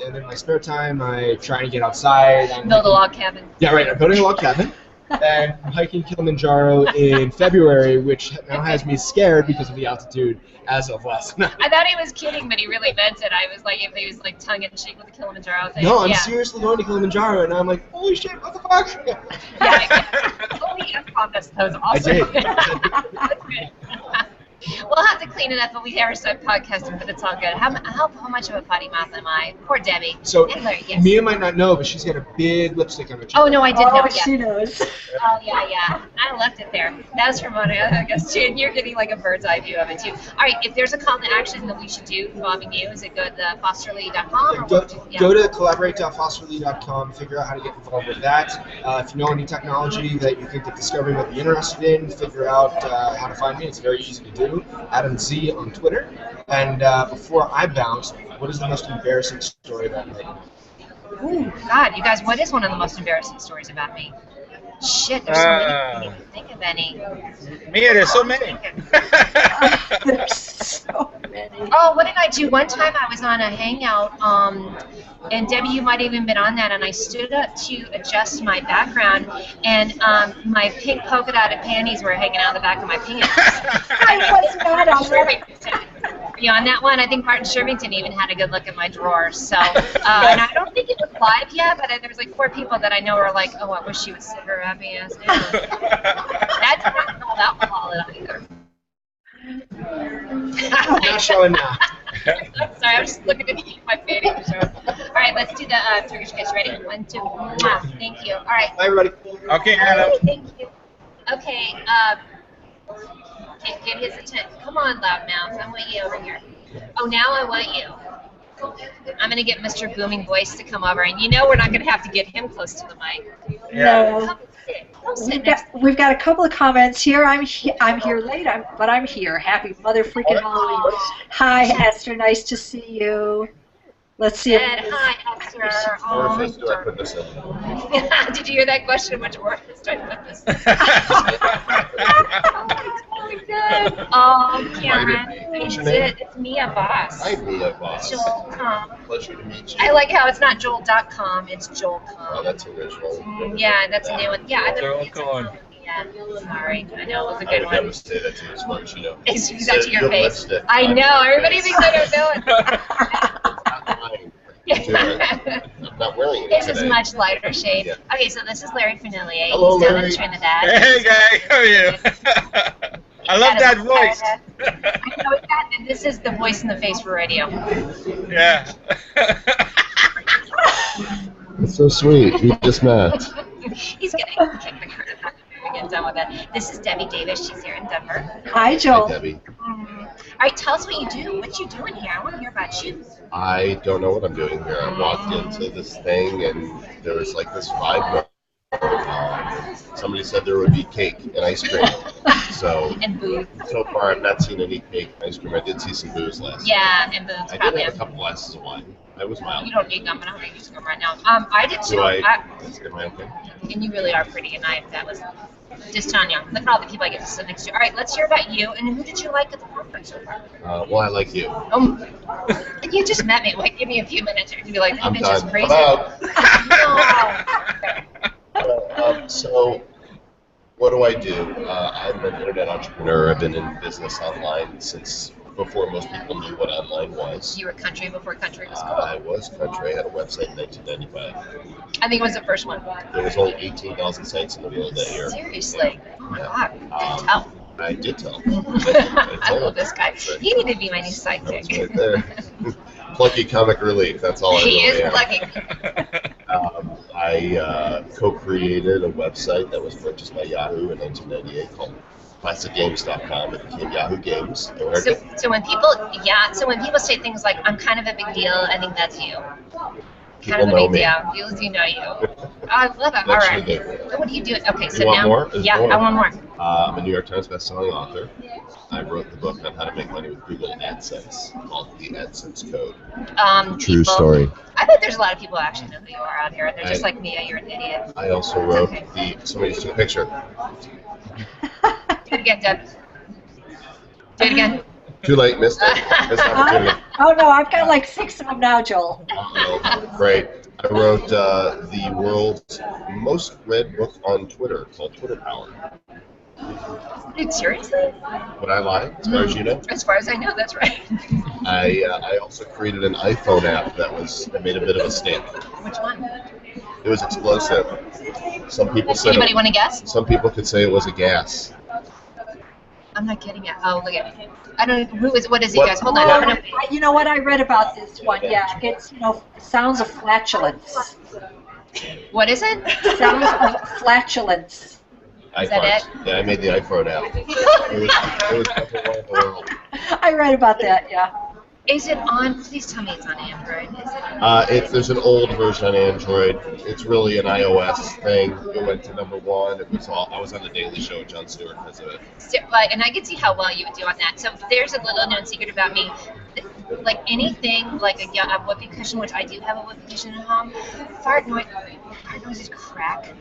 And in my spare time, I try and get outside. Build a log cabin. Yeah, right. I'm building a log cabin. And I'm hiking Kilimanjaro in February, which now has me scared because of the altitude as of last night. I thought he was kidding, but he really meant it. I was like, if he was like tongue in cheek with the Kilimanjaro thing. No, I'm seriously going to Kilimanjaro, and I'm like, holy shit, what the fuck? Yeah. Holy F-bomb, that was awesome. I did. We'll have to clean it up, but we are start podcasting, but it's all good. How much of a potty mouth am I? Poor Debbie. So Larry, yes. Mia might not know, but she's got a big lipstick on her cheek. Oh no, I did know. Oh, she knows. Oh yeah. I left it there. That was from Mona, I guess too. And you're getting like a bird's eye view of it too. All right, if there's a call to action that we should do involving you, is it go to fosterly.com? Go to collaborate.fosterly.com. Figure out how to get involved with that. If you know any technology that you think that Discovery might be interested in, figure out how to find me. It's very easy to do. Adam Z on Twitter. And before I bounce, what is the most embarrassing story about me? Oh, God, you guys, what is one of the most embarrassing stories about me? Shit, there's so many. I can't even think of any. Mia, there's so many. There's so many. Oh, what did I do? One time I was on a hangout, and Debbie, you might have even been on that, and I stood up to adjust my background, and my pink polka dotted panties were hanging out the back of my pants. I was not on that. Yeah, on that one, I think Martin Shervington even had a good look at my drawers. So, and I don't think it was live yet, but there was like 4 people that I know were like, "Oh, I wish she would sit her happy ass down." That's not called alcohol either. Not showing now. I'm sorry, I'm just looking at my panties. All right, let's do the Turkish kiss. Ready? 1, 2. Mwah. Thank you. All right. Hi, everybody. Okay, Anna. Thank you. Okay. Get his attention. Come on, loudmouth. I want you over here. Oh, now I want you. I'm going to get Mr. Booming Voice to come over, and you know we're not going to have to get him close to the mic. No. Come sit next to We've got a couple of comments here. I'm here late, but I'm here. Happy mother freaking Halloween. Hi, Esther. Nice to see you. Let's see. Hi, Esther. Orifice do I put this in? Did you hear that question? Which orifice do I put this in? Good. Oh, Cameron. It's Mia Boss. Hi, Mia Boss. Joel.com. Pleasure to meet you. I like how it's not Joel.com, it's Joel.com. Oh, that's original. Yeah, that's a new one. Yeah, Joel Cohen. Yeah, sorry. I know it was a I good would one. never say that to you as far as you know. Excuse that to your face. Lipstick I on know. your Everybody face. thinks I don't know it. I'm not wearing it It's today. a much lighter shade. Yeah. Okay, so this is Larry Fernillier. Hello, He's down Larry. in Trinidad. Hey, guy. How are you? I love that voice. I know that. And this is the voice in the face for radio. Yeah. It's so sweet. We just met. He's gonna kick the curtain after we get done with it. This is Debbie Davis. She's here in Denver. Hi, Joel. Hi, Debbie. All right, tell us what you do. What you doing here? I want to hear about you. I don't know what I'm doing here. I walked into this thing and there was like this vibe. Somebody said there would be cake and ice cream. So, And booze. so far I've not seen any cake and ice cream. I did see some booze last night. Yeah, and booze. I did Probably. have a couple glasses of wine. I was mild. You don't need them, but I'm going to use them right now. I did too. Do I? Am I okay? And you really are pretty, and that was just Tanya. Look at all the people I get to sit next to. All right, let's hear about you, and who did you like at the conference so far? Well, I like you. You just met me. Like, give me a few minutes. You're going to be like, that I'm bitch is done. crazy. No. So, what do I do? I'm an internet entrepreneur. I've been in business online since before most people knew what online was. You were country before country was cool. I was country. I had a website in 1995. I think it was the first one. There was only 18,000 sites in the world that year. Seriously? Oh my God. Did tell. I did tell. I love this guy. He needed to be my new sidekick. That was right there. Plucky comic relief. That's all I He really is am. plucky. I co-created a website that was purchased by Yahoo in 1998 called ClassicGames.com. It became Yahoo Games. So when people say things like, I'm kind of a big deal, I think that's you. People Kind of a know big me. deal. People do know you. I love it. All Actually right. do. So what do you do? Okay, so You want now. more? There's Yeah, more. I want more. I'm a New York Times bestselling author. I wrote the book on how to make money with Google AdSense called The AdSense Code. True People- story. I bet there's a lot of people who actually know who you are out here. They're just like me. You're an idiot. I also wrote Okay. somebody just took a picture. Do it again, Deb. Do it again. Too late, missed it. Missed opportunity. Oh no, I've got like 6 of them now, Joel. Great. I wrote the world's most read book on Twitter called Twitter Power. Dude, seriously? Would I lie? As far as you know? As far as I know, that's right. I also created an iPhone app that made a bit of a stink. Which one? It was explosive. Some people said Anybody want to guess? Some people could say it was a gas. I'm not getting it. Oh, look at me. I don't know. What is it, What? guys? Hold on. I'm gonna- You know what? I read about this one. Yeah, it's sounds of flatulence. What is it? Sounds of flatulence. Is that it? Yeah, I made the iPhone app. It was number one in the world. I read about that. Yeah. Is it on? Please tell me it's on Android. Is it? There's an old version on Android. It's really an iOS thing. It went to number one. I was on the Daily Show with Jon Stewart because of it. And I can see how well you would do on that. So there's a little known secret about me. like anything, like a whoopee cushion, which I do have a whoopee cushion at home. Fart noises crack.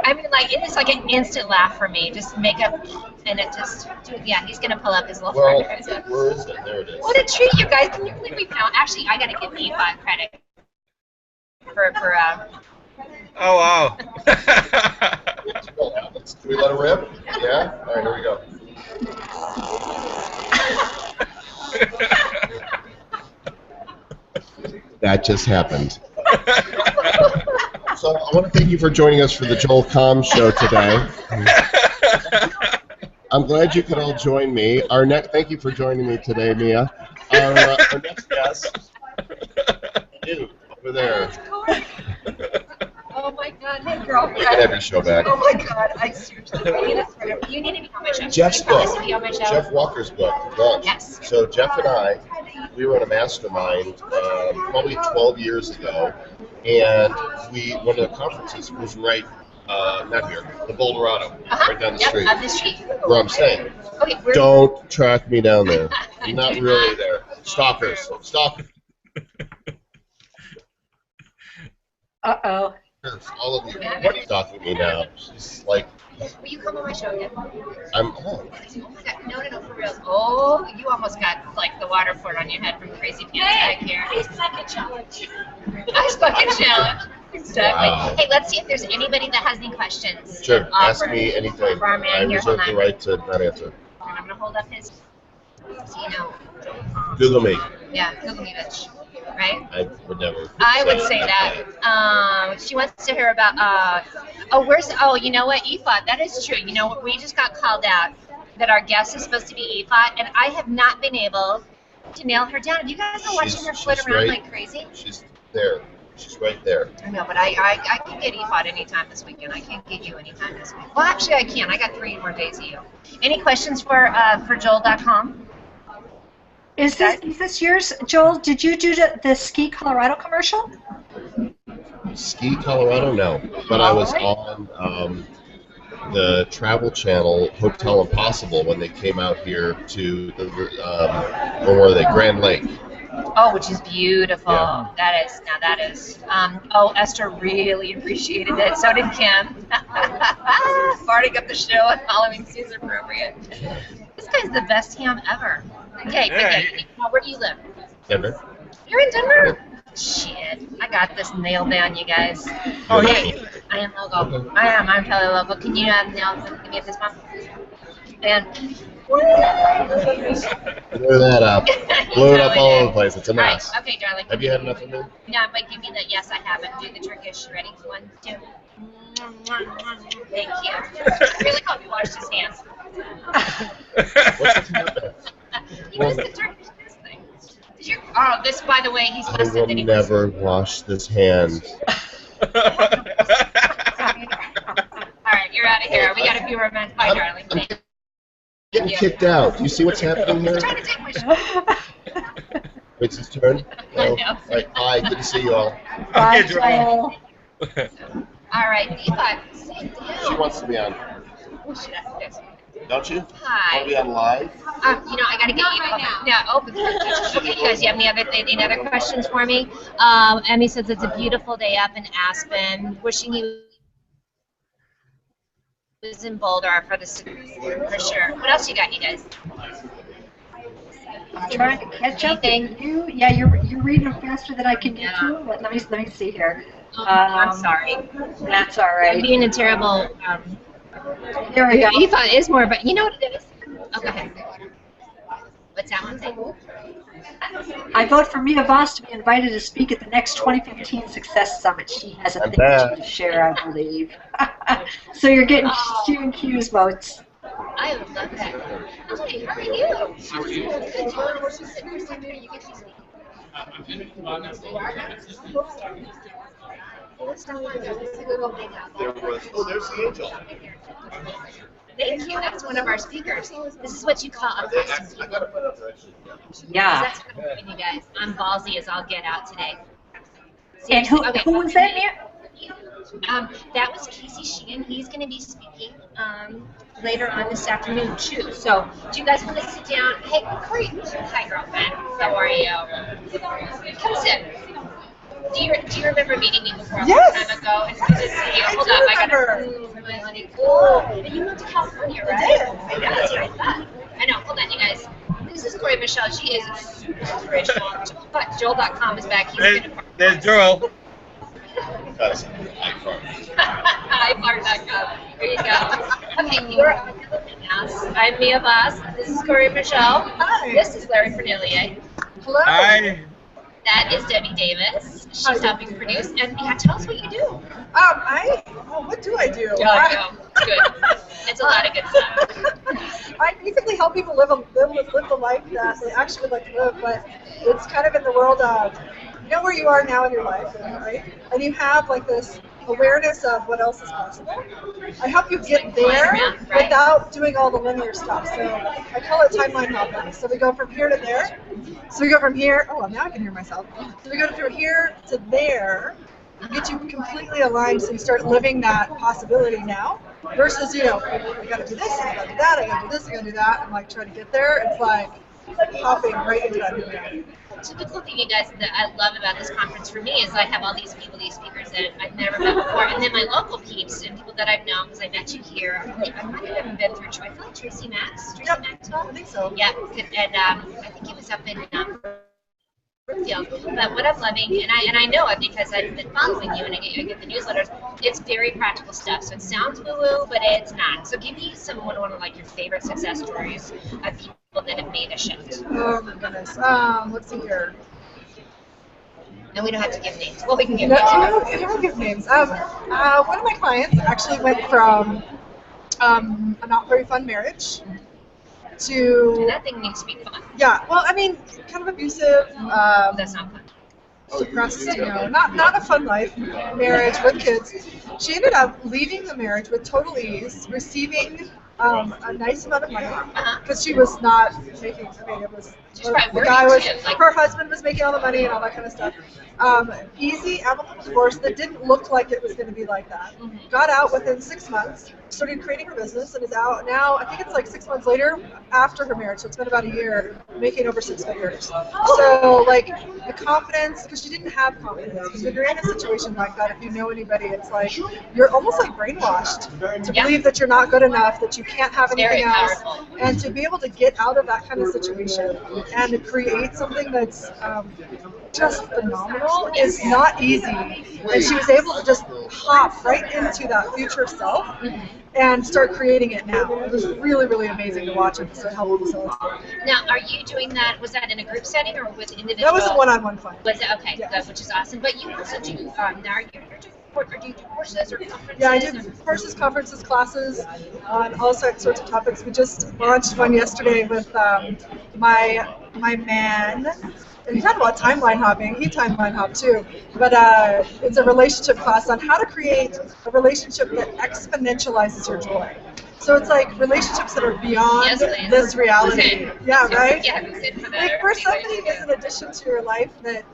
I mean, like, it is like an instant laugh for me. Just make up, and it just, yeah, he's going to pull up his little fart noise. Where is it? There it is. What a treat, you guys. Can you believe we found? Actually, I got to give Yifat credit for Oh, wow. Can we let it rip? Yeah? All right, here we go. That just happened. So I want to thank you for joining us for the Joel Comm Show today. I'm glad you could all join me. Thank you for joining me today, Mia. Our next guest, you over there. Oh my God, hey girl. You can have your show back. Oh my God, I seriously you need to be on my show. Jeff's book, on show. Jeff Walker's book, Brunch. Yes. So Jeff and I, we were in a mastermind probably 12 years ago, and one of the conferences was right, not here, the Boulder, right down the street. Up the street. Where I'm staying. Okay, Don't track me down there. You're not really there. Stalkers. Uh-oh. All of you. What are you stalking me now? She's like. Will you come on my show again? I'm. Oh my God, no, for real. Oh, you almost got like the water poured on your head from Crazy Pants back here. I suck at challenge. Exactly. Wow. Hey, let's see if there's anybody that has any questions. Sure. Ask me anything. I reserve the right to not answer. I'm gonna hold up his. So you know. Google me. Yeah, Google me, bitch. Right? I would never. I would say that. She wants to hear about. You know what, Yifat? That is true. You know what? We just got called out that our guest is supposed to be Yifat, and I have not been able to nail her down. Have you guys been watching her foot around like crazy? She's there. She's right there. I know, but I can get Yifat anytime this weekend. I can't get you anytime this week. Well, actually, I can. I got 3 more days of you. Any questions for Joel.com? Is this yours, Joel? Did you do the Ski Colorado commercial? Ski Colorado? No. But I was on the Travel Channel Hotel Impossible when they came out here to the, where were they? Grand Lake. Oh, which is beautiful. Yeah. That is. Esther really appreciated it. So did Kim. Farting up the show and following Caesar appropriate. This guy's the best ham ever. Okay, where do you live? Denver. You're in Denver? Shit, I got this nailed down, you guys. Oh, yeah. I am local. I'm totally local. Can you give me a fist bump? And Blow that up. Blow it up all over the place. It's a mess. Right. Okay, darling. Have you had enough of me? No, but give me the yes, I haven't. Do the Turkish. Ready? 1, 2. Thank you. I really hope you washed his hands. What's happening? He was the Turkish kiss thing. This, by the way, he's I listed will that he never wash this hand. All right, you're out of here. We got a few more minutes. Bye, darling. I'm getting kicked out. Do you see what's happening here? He's trying to take my show. It's his turn? I No? know. All right, bye. Good to see you all. Bye, Okay, Joel. All right, Yifat, sit down. She wants to be on. Oh, shit, I have to Don't you? Hi. Want to be on live? I gotta get you. Right now. Okay, you guys, you have any other questions for me? Emmy says it's a beautiful day up in Aspen. Wishing you was in Boulder for sure. What else you got, you guys? I'm trying to catch up with you. Yeah, you're reading them faster than I can get to them. But let me see here. I'm sorry. That's all right. I'm being a terrible. There we go. Yifat is more, but you know what it is? Oh, go ahead. What's that one thing? I vote for Mia Voss to be invited to speak at the next 2015 Success Summit. She has a thing to share, I believe. So you're getting Stephen Q's votes. I would love that. Hi, how are you? How are you? Good. We're just sitting here, you get these. There's the angel. Thank you. That's one of our speakers. This is what you call a costume. Yeah. That's what I'm doing, you guys. I'm ballsy as I'll get out today. And who was that, Mia? That was Casey Sheehan. He's going to be speaking later on this afternoon too. So, do you guys want to sit down? Hey, Corey. Hi, girlfriend. How are you? Come sit. Do you remember meeting me before a long time ago? It's good to see you. Hold up, I got cool. And you moved to California, right? I know, that's what I thought. I know. Hold on, you guys. This is Corey Michelle. She is super inspirational. But Joel.com is back. There's Joel. iFart.com. There you go. Okay, you're on Us. I'm Mia Voss. This is Corey Michelle. Hi. This is Larry Cornelier. Hello. Hi. That is Debbie Davis. She's helping produce. And yeah, tell us what you do. What do I do? Good. It's a lot of good stuff. I basically help people live the life that they actually would like to live, but it's kind of in the world of, you know where you are now in your life, right? And you have like this awareness of what else is possible. I help you get there without doing all the linear stuff. So I call it timeline hopping. So we go from here to there. So we go from here, now I can hear myself. So we go from here to there, get you completely aligned so you start living that possibility now. Versus, I gotta do this, I gotta do that, I gotta do this, I gotta do that. I'm like trying to get there. It's like hopping right into that new. So the cool thing, you guys, that I love about this conference for me is I have all these people, these speakers that I've never met before, and then my local peeps and people that I've known because I met you here. I might have even been through. I feel like Tracy Maxwell. I think so. Yeah, and I think he was up in Brookfield. But what I'm loving, and I know it because I've been following you and I get the newsletters. It's very practical stuff. So it sounds woo-woo, but it's not. So give me one of like your favorite success stories of people that have made a shift. Oh my goodness. Let's see here. And we don't have to give names. Well, we can give names. You don't give names. One of my clients actually went from a not very fun marriage to. That thing needs to be fun. Yeah. Well, I mean, kind of abusive. That's not fun. Suppressed, not a fun life, marriage with kids. She ended up leaving the marriage with total ease, receiving a nice amount of money because she was not making. It was the guy was her husband was making all the money and all that kind of stuff. Easy, amicable divorce that didn't look like it was going to be like that. Got out within 6 months, started creating her business, and is out now. I think it's like 6 months later after her marriage, so it's been about a year, making over 6 figures. So like the confidence, because she didn't have confidence. Because when you're in a situation like that, if you know anybody, it's like you're almost like brainwashed to believe that you're not good enough, that you can't have anything else, and to be able to get out of that kind of situation and to create something that's just phenomenal is not easy. And she was able to just hop right into that future self and start creating it now. It was really, really amazing to watch and to help facilitate. Now, are you doing that? Was that in a group setting or with individuals? That was a one-on-one client. Was it? Okay, good, which is awesome. But you also do, now you're doing, or do you do courses or conferences? Yeah, I do courses, conferences, classes on all sorts of topics. We just launched one yesterday with my man. And you talk about timeline hopping, he timeline hopped too, but it's a relationship class on how to create a relationship that exponentializes your joy. So it's like relationships that are beyond this reality. Yeah, right? Yeah, like where somebody is an addition to your life that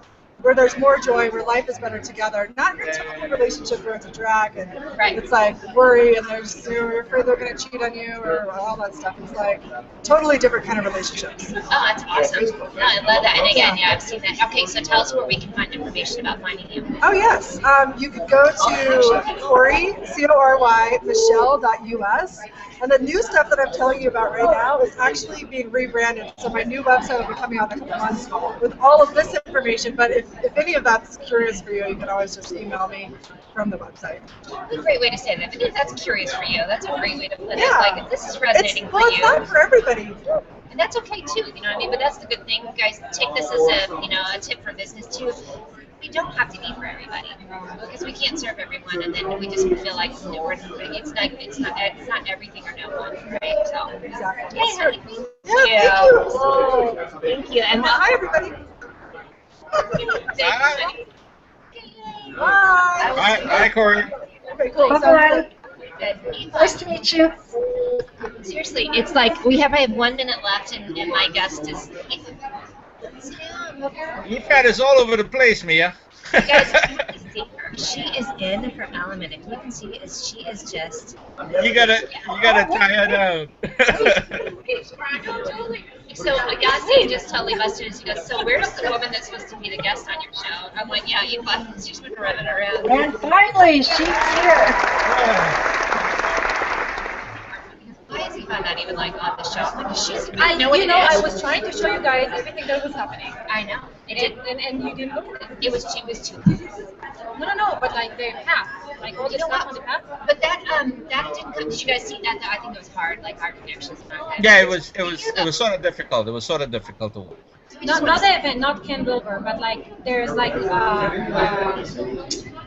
where there's more joy, where life is better together. Not your typical relationship where it's a drag and it's like worry and you're afraid they're going to cheat on you or all that stuff. It's like totally different kind of relationships. Oh, that's awesome. No, I love that. And again, I've seen that. Okay, so tell us where we can find information about finding you. Oh, yes. You can go to Corey, Cory, Michelle.us. And the new stuff that I'm telling you about right now is actually being rebranded. So my new website will be coming out in a couple months with all of this information. But if any of that's curious for you, you can always just email me from the website. What a great way to say that. If that's curious for you, that's a great way to put it. Like, if this is resonating for you. It's not for everybody. And that's okay too, you know what I mean? But that's the good thing, guys. Take this as a tip for business too. We don't have to be for everybody because we can't serve everyone, and then we just feel like it's not everything or no one, right? So exactly. Hey, honey. Thank you. And hi, everybody. Bye. Bye, Corey. Okay, cool. Bye. Nice to meet you. Seriously, it's like I have 1 minute left, and my guest is. Yifat is all over the place, Mia. You guys, see her. She is in her element. If you can see, she is just. You gotta tie her down. So Gafni just totally busted it. She goes, so where's the woman that's supposed to be the guest on your show? I'm like, yeah, Yifat. She's been running around. And finally, she's here. Why is Yifat not even like on the show? Like, she's. I was trying to show you guys everything that was happening. I know. And you didn't look at it. It was too. No, but like the path, like all the stuff on the path. But that didn't come. Did you guys see that? I think it was hard, like hard connections. Yeah, it was sort of difficult. It was sort of difficult to watch. Not the event, not Ken Wilber, but like there's like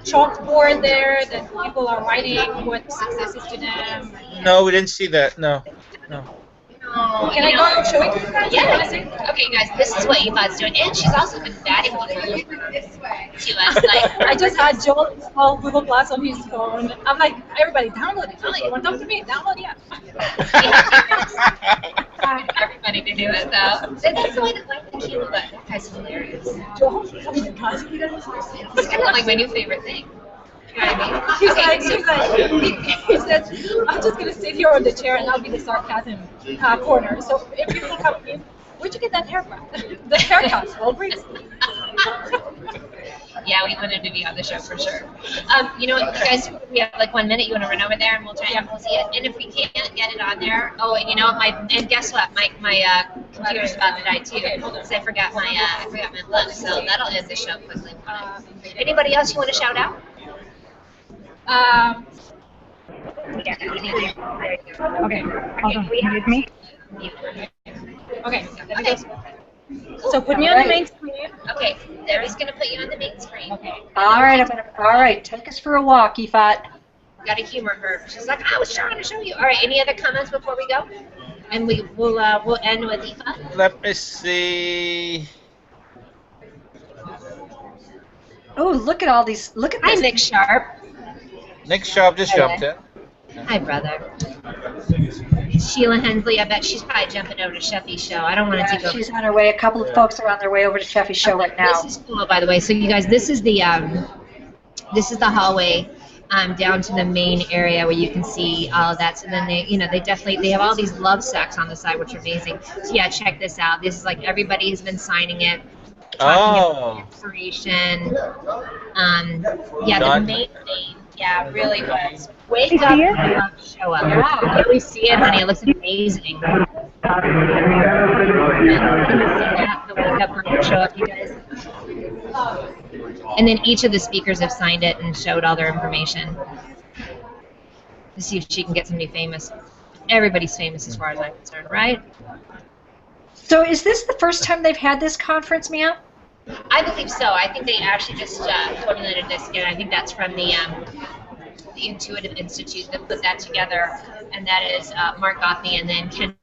chalkboard there that people are writing what success is to them. No, we didn't see that. No. Can I go and show it to you guys? Yeah. Okay, guys, this is what Yifat's doing, and she's also been batting to us. Like, I just had Joel install Google Plus on his phone. I'm like, everybody, download it. You want to talk to me? Download the app. Everybody to do it, though. That's the way that like the cute, that guy's hilarious. Joel, it's kind of like my new favorite thing. You know what I mean? He said, I'm just going to sit here on the chair and I'll be the sarcasm corner. So if people come in, where'd you get that haircut? The haircut, Walgreens. Yeah, we wanted to be on the show for sure. You know what, you guys, we have like 1 minute. You want to run over there and we'll try and we'll see it. And if we can't get it on there, and you know what, and guess what, my computer's about to die too because I forgot my lunch. So that'll end the show quickly. Anybody else you want to shout out? Okay, also, mute me. Okay. So put me on the main screen. Okay, there is going to put you on the main screen. Okay. All right, take us for a walk, Yifat. Got to humor her. She's like, I was trying to show you. All right, any other comments before we go? And we'll end with Yifat. Let me see. Oh, look at all these. Look at this. Hi, Nick Sharp. Nick Sharp just jumped in. Hi, brother. Sheila Hensley, I bet she's probably jumping over to Sheffy's show. I don't want to take over. She's on her way. A couple of folks are on their way over to Sheffy's show right now. This is cool, by the way. So you guys, this is the hallway down to the main area where you can see all of that. So then they have all these love sacks on the side, which are amazing. So yeah, check this out. This is like everybody has been signing it. Talking inspiration. The main thing. Yeah, really was. Wake up and show up. Yeah, we see it, honey. It looks amazing. The wake up and show up, you guys. And then each of the speakers have signed it and showed all their information to see if she can get somebody famous. Everybody's famous as far as I'm concerned, right? So is this the first time they've had this conference, Mia? I believe so. I think they actually just formulated this again. I think that's from the Intuitive Institute that put that together, and that is Mark Gafni and then Ken.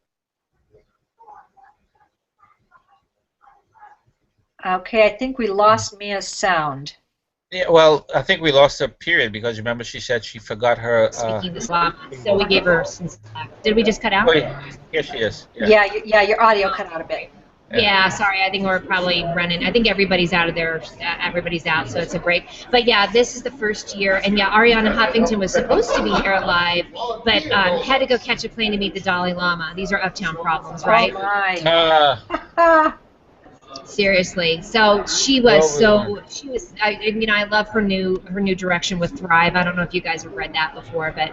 Okay, I think we lost Mia's sound. Yeah, well, I think we lost her period because remember she said she forgot her. Speaking this llama, so we gave her some slack. Did we just cut out? Oh, yeah, here she is. Yeah, your audio cut out a bit. Yeah, sorry. I think we're probably running. I think everybody's out of there. Everybody's out, so it's a break. But yeah, this is the first year, and yeah, Ariana Huffington was supposed to be here live, but had to go catch a plane to meet the Dalai Lama. These are uptown problems, right? Oh my. Seriously. So she was I love her new direction with Thrive. I don't know if you guys have read that before, but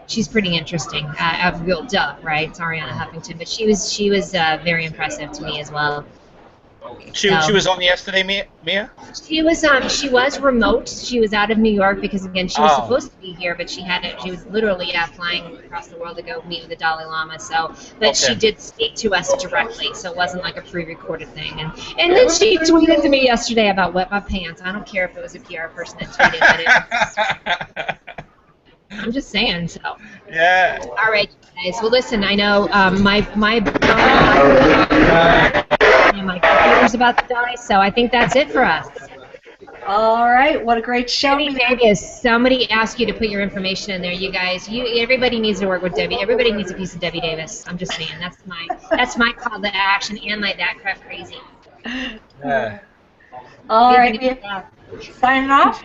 she's pretty interesting. A real duh, right? It's Ariana Huffington, but she was very impressive to me as well. She was on yesterday, Mia? She was remote. She was out of New York because again she was supposed to be here, but she was literally flying across the world to go meet with the Dalai Lama. So, but she did speak to us directly, so it wasn't like a pre-recorded thing. And then she tweeted to me yesterday about wet my pants. I don't care if it was a PR person that tweeted, but it was. I'm just saying, so. Yeah. All right, guys. Well, listen. I know my computer's about to die, so I think that's it for us. All right. What a great show. Debbie Davis. Somebody asked you to put your information in there, you guys. Everybody needs to work with Debbie. Everybody needs a piece of Debbie Davis. I'm just saying. That's my call to action and my that crap crazy. Yeah. All right. Signing off.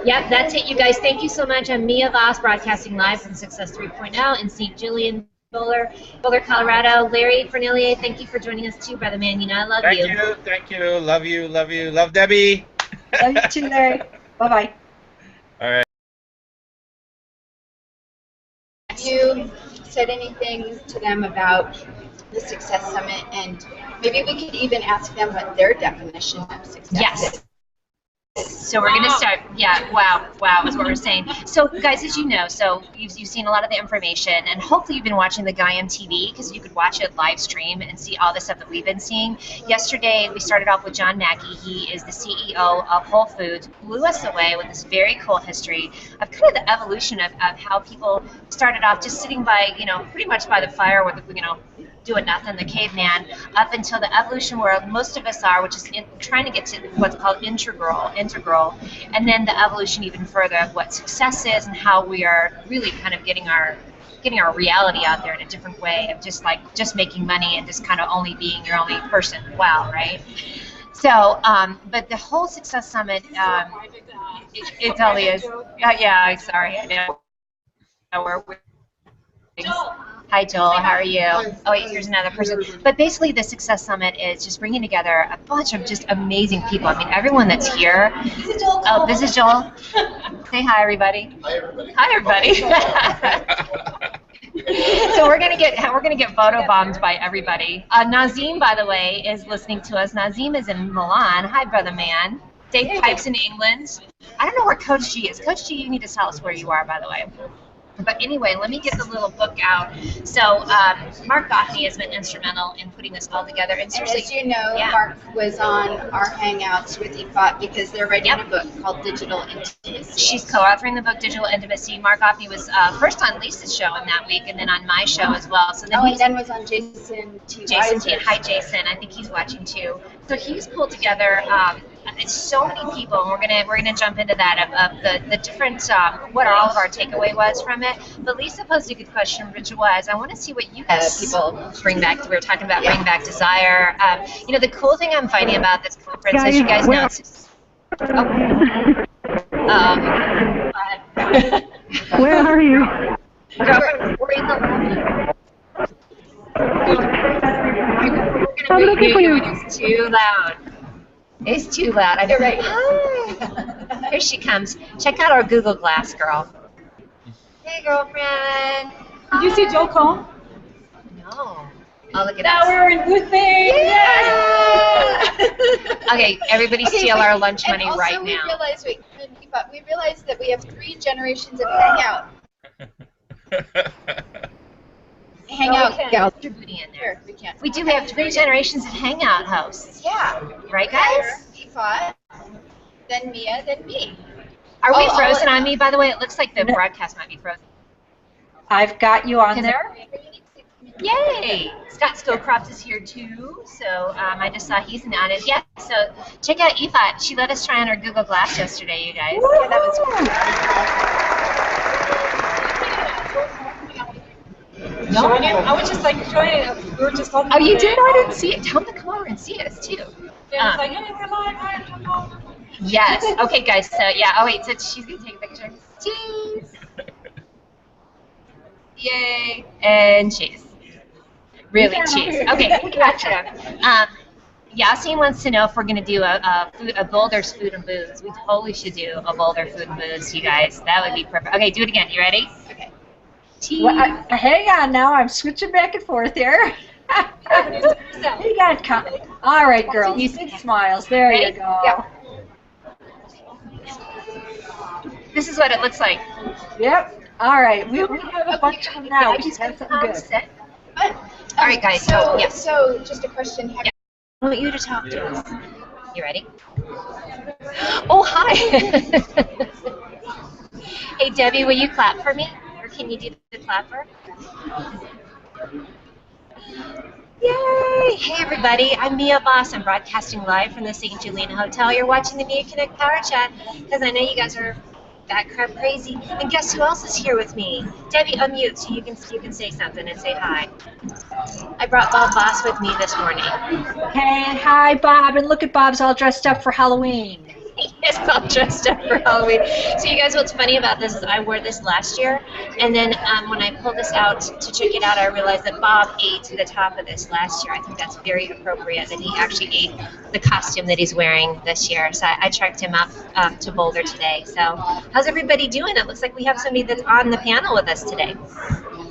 Yep, that's it, you guys. Thank you so much. I'm Mia Voss, broadcasting live from Success 3.0 in St. Julian, Boulder, Colorado. Larry Fernillier, thank you for joining us too, brother man. You know I love you. Thank you. Love you. Love Debbie. Love you too, Larry. Bye-bye. All right. Have you said anything to them about the Success Summit? And maybe we could even ask them what their definition of success is. So we're going to start. Yeah, wow is what we're saying. So guys, as you know, so you've seen a lot of the information, and hopefully you've been watching the guy on TV because you could watch it live stream and see all the stuff that we've been seeing. Yesterday, we started off with John Mackey. He is the CEO of Whole Foods, blew us away with this very cool history of kind of the evolution of how people started off just sitting by, pretty much by the fire with, doing nothing, the caveman, up until the evolution where most of us are, which is trying to get to what's called integral, and then the evolution even further of what success is and how we are really kind of getting our reality out there in a different way of just making money and just kind of only being your only person. Wow, right? So, but the whole Success Summit, it totally is. Yeah, sorry, I know. Hi, Joel. How are you? Oh, wait, here's another person. But basically, the Success Summit is just bringing together a bunch of just amazing people. I mean, everyone that's here. Oh, this is Joel. Say hi, everybody. Hi, everybody. So we're gonna get photobombed by everybody. Nazim, by the way, is listening to us. Nazim is in Milan. Hi, brother man. Dave Pipe's in England. I don't know where Coach G is. Coach G, you need to tell us where you are, by the way. But anyway, let me get the little book out. So Mark Gafni has been instrumental in putting this all together. And as you know, Mark was on our Hangouts with Yifat because they're writing a book called Digital Intimacy. She's co-authoring the book Digital Intimacy. Mark Gafni was first on Lisa's show in that week and then on my show as well. So then and then was on Jason T. Hi, Jason. I think he's watching too. So he's pulled together so many people, and we're gonna jump into that of the different what all of our takeaway was from it. But Lisa posed a good question, which was, I want to see what you guys people bring back. We were talking about bring back desire. The cool thing I'm finding about this conference, as you guys know, where are you? We're in the I'm looking for you. It's too loud. It's too loud. You're right. Hi. Here she comes. Check out our Google Glass girl. Hey, girlfriend. Did you see Joe Cohen? No. Oh, look at now us. we're in booth thing. Yeah. Okay, everybody steal our lunch money right now. We realized that we have 3 generations of Hangout. Hangout gals. Put your booty in there. We do have 3 generations of Hangout hosts. Yeah. Right, guys? Yifat, then Mia, then me. Are we frozen on me? By the way, it looks like the broadcast might be frozen. I've got you on there. Yay! Scott Scowcroft is here too, so I just saw he's not in. Yeah, so check out Yifat. She let us try on her Google Glass yesterday, you guys. Yeah, that was cool. No, I was just like showing. We were just talking. Oh, you did? I didn't see it. Tell them to come over and see us too. Yeah, it's like, hey, we're live. Hi, yes. Okay, guys. So yeah. Oh wait. So she's gonna take a picture. Cheese. Yay! And cheese. Really cheese. Okay, gotcha. Yasin wants to know if we're going to do a Boulder's Food and Booze. We totally should do a Boulder Food and Booze, you guys. That would be perfect. Okay, do it again. You ready? Okay. Cheese. Well, hang on now. I'm switching back and forth here. You got it. All right, girls. Big smiles. There you go. Yeah. This is what it looks like. Yep. All right. We have a bunch of them now. We just have something good. All right, guys. So, yeah. So just a question. I want you to talk to us. You ready? Oh, hi. Hey, Debbie, will you clap for me? Or can you do the clapper? Yay! Hey, everybody. I'm Mia Voss. I'm broadcasting live from the St. Julian Hotel. You're watching the Mia Connect Power Chat because I know you guys are that crap crazy. And guess who else is here with me? Debbie, unmute so you can say something and say hi. I brought Bob Voss with me this morning. Hey, hi, Bob. And look at Bob's all dressed up for Halloween. Yes, all dressed up for Halloween. So you guys, what's funny about this is I wore this last year, and then when I pulled this out to check it out, I realized that Bob ate to the top of this last year. I think that's very appropriate that he actually ate the costume that he's wearing this year. So I tracked him up to Boulder today. So how's everybody doing? It looks like we have somebody that's on the panel with us today.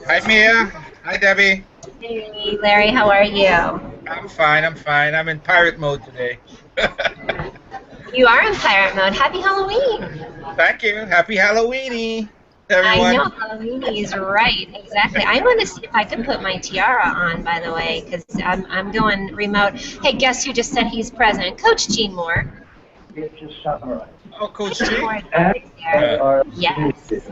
Hi, Mia. Hi, Debbie. Hey, Larry, how are you? I'm fine. I'm fine. I'm in pirate mode today. You are in pirate mode. Happy Halloween. Thank you. Happy Halloweeny, everyone. I know, Halloweeny is right. Exactly. I'm going to see if I can put my tiara on, by the way, because I'm going remote. Hey, guess who just said he's present? Coach Gene Moore. Oh, Coach Gene? Yes.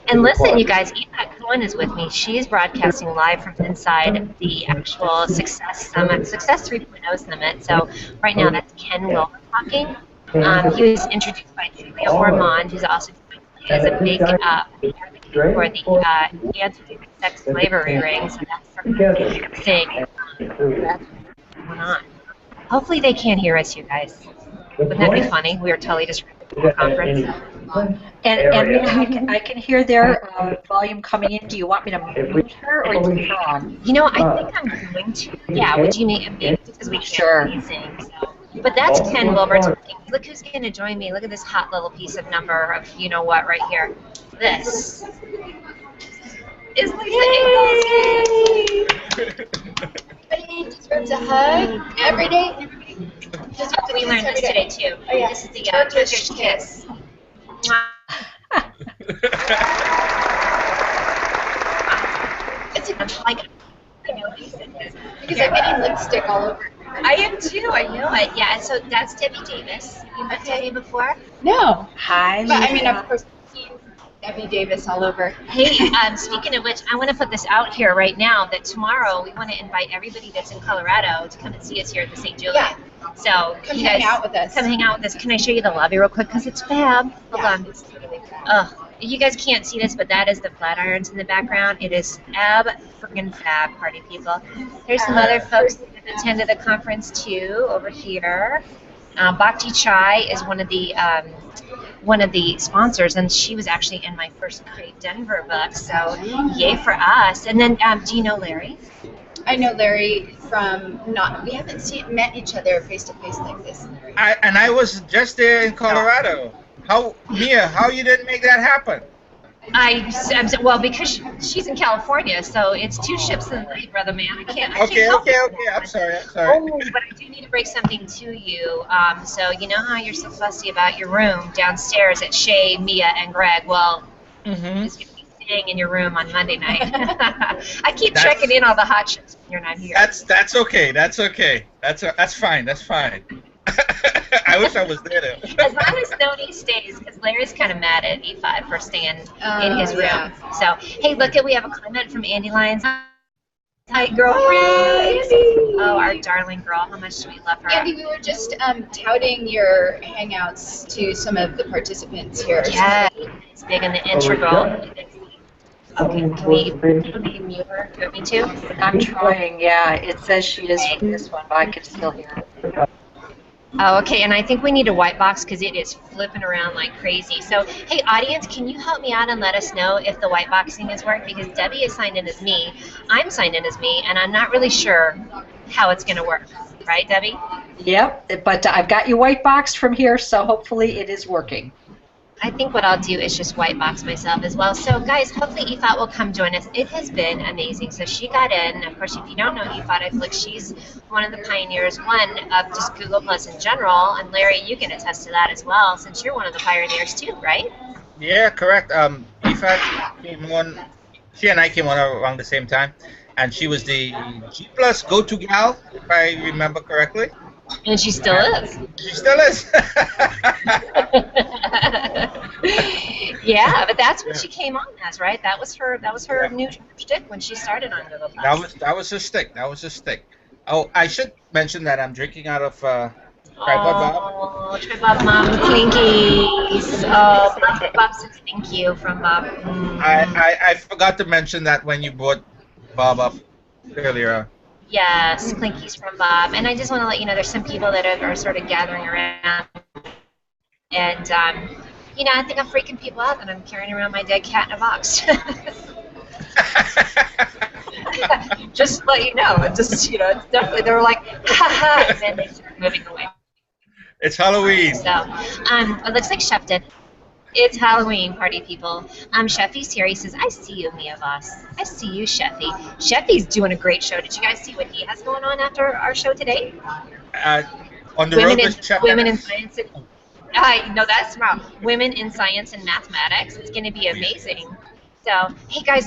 And listen, you guys, Yifat Cohen is with me. She's broadcasting live from inside the actual Success Summit, Success 3.0 Summit. So right now that's Ken Wilber talking. He was introduced by Julia Ormond, who's also is a big for the anti-sex slavery ring. So that's her thing. That's going on. Hopefully they can't hear us, you guys. Wouldn't that be funny? We were totally disrupting the conference. And I can hear their volume coming in. Do you want me to mute her or leave her on? You know, I think I'm going to. Yeah, would you make it because we can't really sing. So. But that's Ken Wilber talking. Look who's going to join me. Look at this hot little piece of number of you know what right here. This is Lisa. Everybody deserves a hug every day. Just have to we learned this today too. Oh, yeah. This is the Turkish kiss. It's like I know because I'm getting lipstick all over. I am too. I know it. Yeah. And so that's Debbie Davis. You met Debbie before? No. Hi. But I mean, of course, Debbie Davis all over. Hey, speaking of which, I want to put this out here right now that tomorrow we want to invite everybody that's in Colorado to come and see us here at the St. Julian. Yeah. So Come you guys hang out with us. Come hang out with us. Can I show you the lobby real quick? Because it's fab. Hold on. It's really fab. You guys can't see this, but that is the Flatirons in the background. It is friggin' fab, party people. There's some other folks that attended the conference too over here. Bhakti Chai is one of the sponsors, and she was actually in my first Create Denver book. So yay for us. And then, do you know Larry? I know Larry from we haven't met each other face to face like this. Larry. I was just there in Colorado. Mia, how you didn't make that happen? Well, because she's in California, so it's two ships in the night, brother man. I can't. Okay. I'm sorry. Oh, but I do need to break something to you. So you know how you're so fussy about your room downstairs at Shay, Mia, and Greg. Well, it's going to be staying in your room on Monday night. I keep checking in all the hot ships when you're not here. That's okay. That's fine. That's fine. I wish I was there though. As long as Stoney stays, because Larry's kind of mad at Yifat for staying in his room. Yeah. So, hey, look, we have a comment from Andy Lyons. Hi, girlfriend. Oh, our darling girl. How much do we love her? Andy, we were just touting your hangouts to some of the participants here. Yeah, it's big in the integral. Okay, can we mute her? Do you want me to? I'm trying, yeah. It says she is from this one, but I can still hear her. Oh, okay, and I think we need a white box because it is flipping around like crazy. So, hey, audience, can you help me out and let us know if the white boxing has worked? Because Debbie is signed in as me, I'm signed in as me, and I'm not really sure how it's going to work. Right, Debbie? Yep, but I've got you white boxed from here, so hopefully it is working. I think what I'll do is just white box myself as well. So, guys, hopefully Yifat will come join us. It has been amazing. So she got in. Of course, if you don't know Yifat, I feel like she's one of the pioneers, of just Google Plus in general. And Larry, you can attest to that as well, since you're one of the pioneers too, right? Yeah, correct. Yifat came on. She and I came on around the same time, and she was the G Plus go-to gal, if I remember correctly. And she still is. She still is. Yeah, but that's what she came on as, right? That was her new shtick when she started on Google Plus. That was her stick. Oh, I should mention that I'm drinking out of Tripod Bob. Oh, Tripod Mom Clinkies. Oh, Bob says thank you from Bob. I forgot to mention that when you brought Bob up earlier. Yes, Clinkies from Bob. And I just want to let you know there's some people that are sort of gathering around And you know, I think I'm freaking people out that I'm carrying around my dead cat in a box. Just to let you know, it's just, you know, it's definitely, they were like, ha ha, and then they started moving away. It's Halloween. So, it looks like Chef did. It's Halloween, party people. Sheffy's here. He says, I see you, Mia Voss. I see you, Sheffy. Sheffy's doing a great show. Did you guys see what he has going on after our show today? On the road with Chef. Women in Science. No, that's tomorrow. Women in Science and Mathematics. It's going to be amazing. So, hey, guys.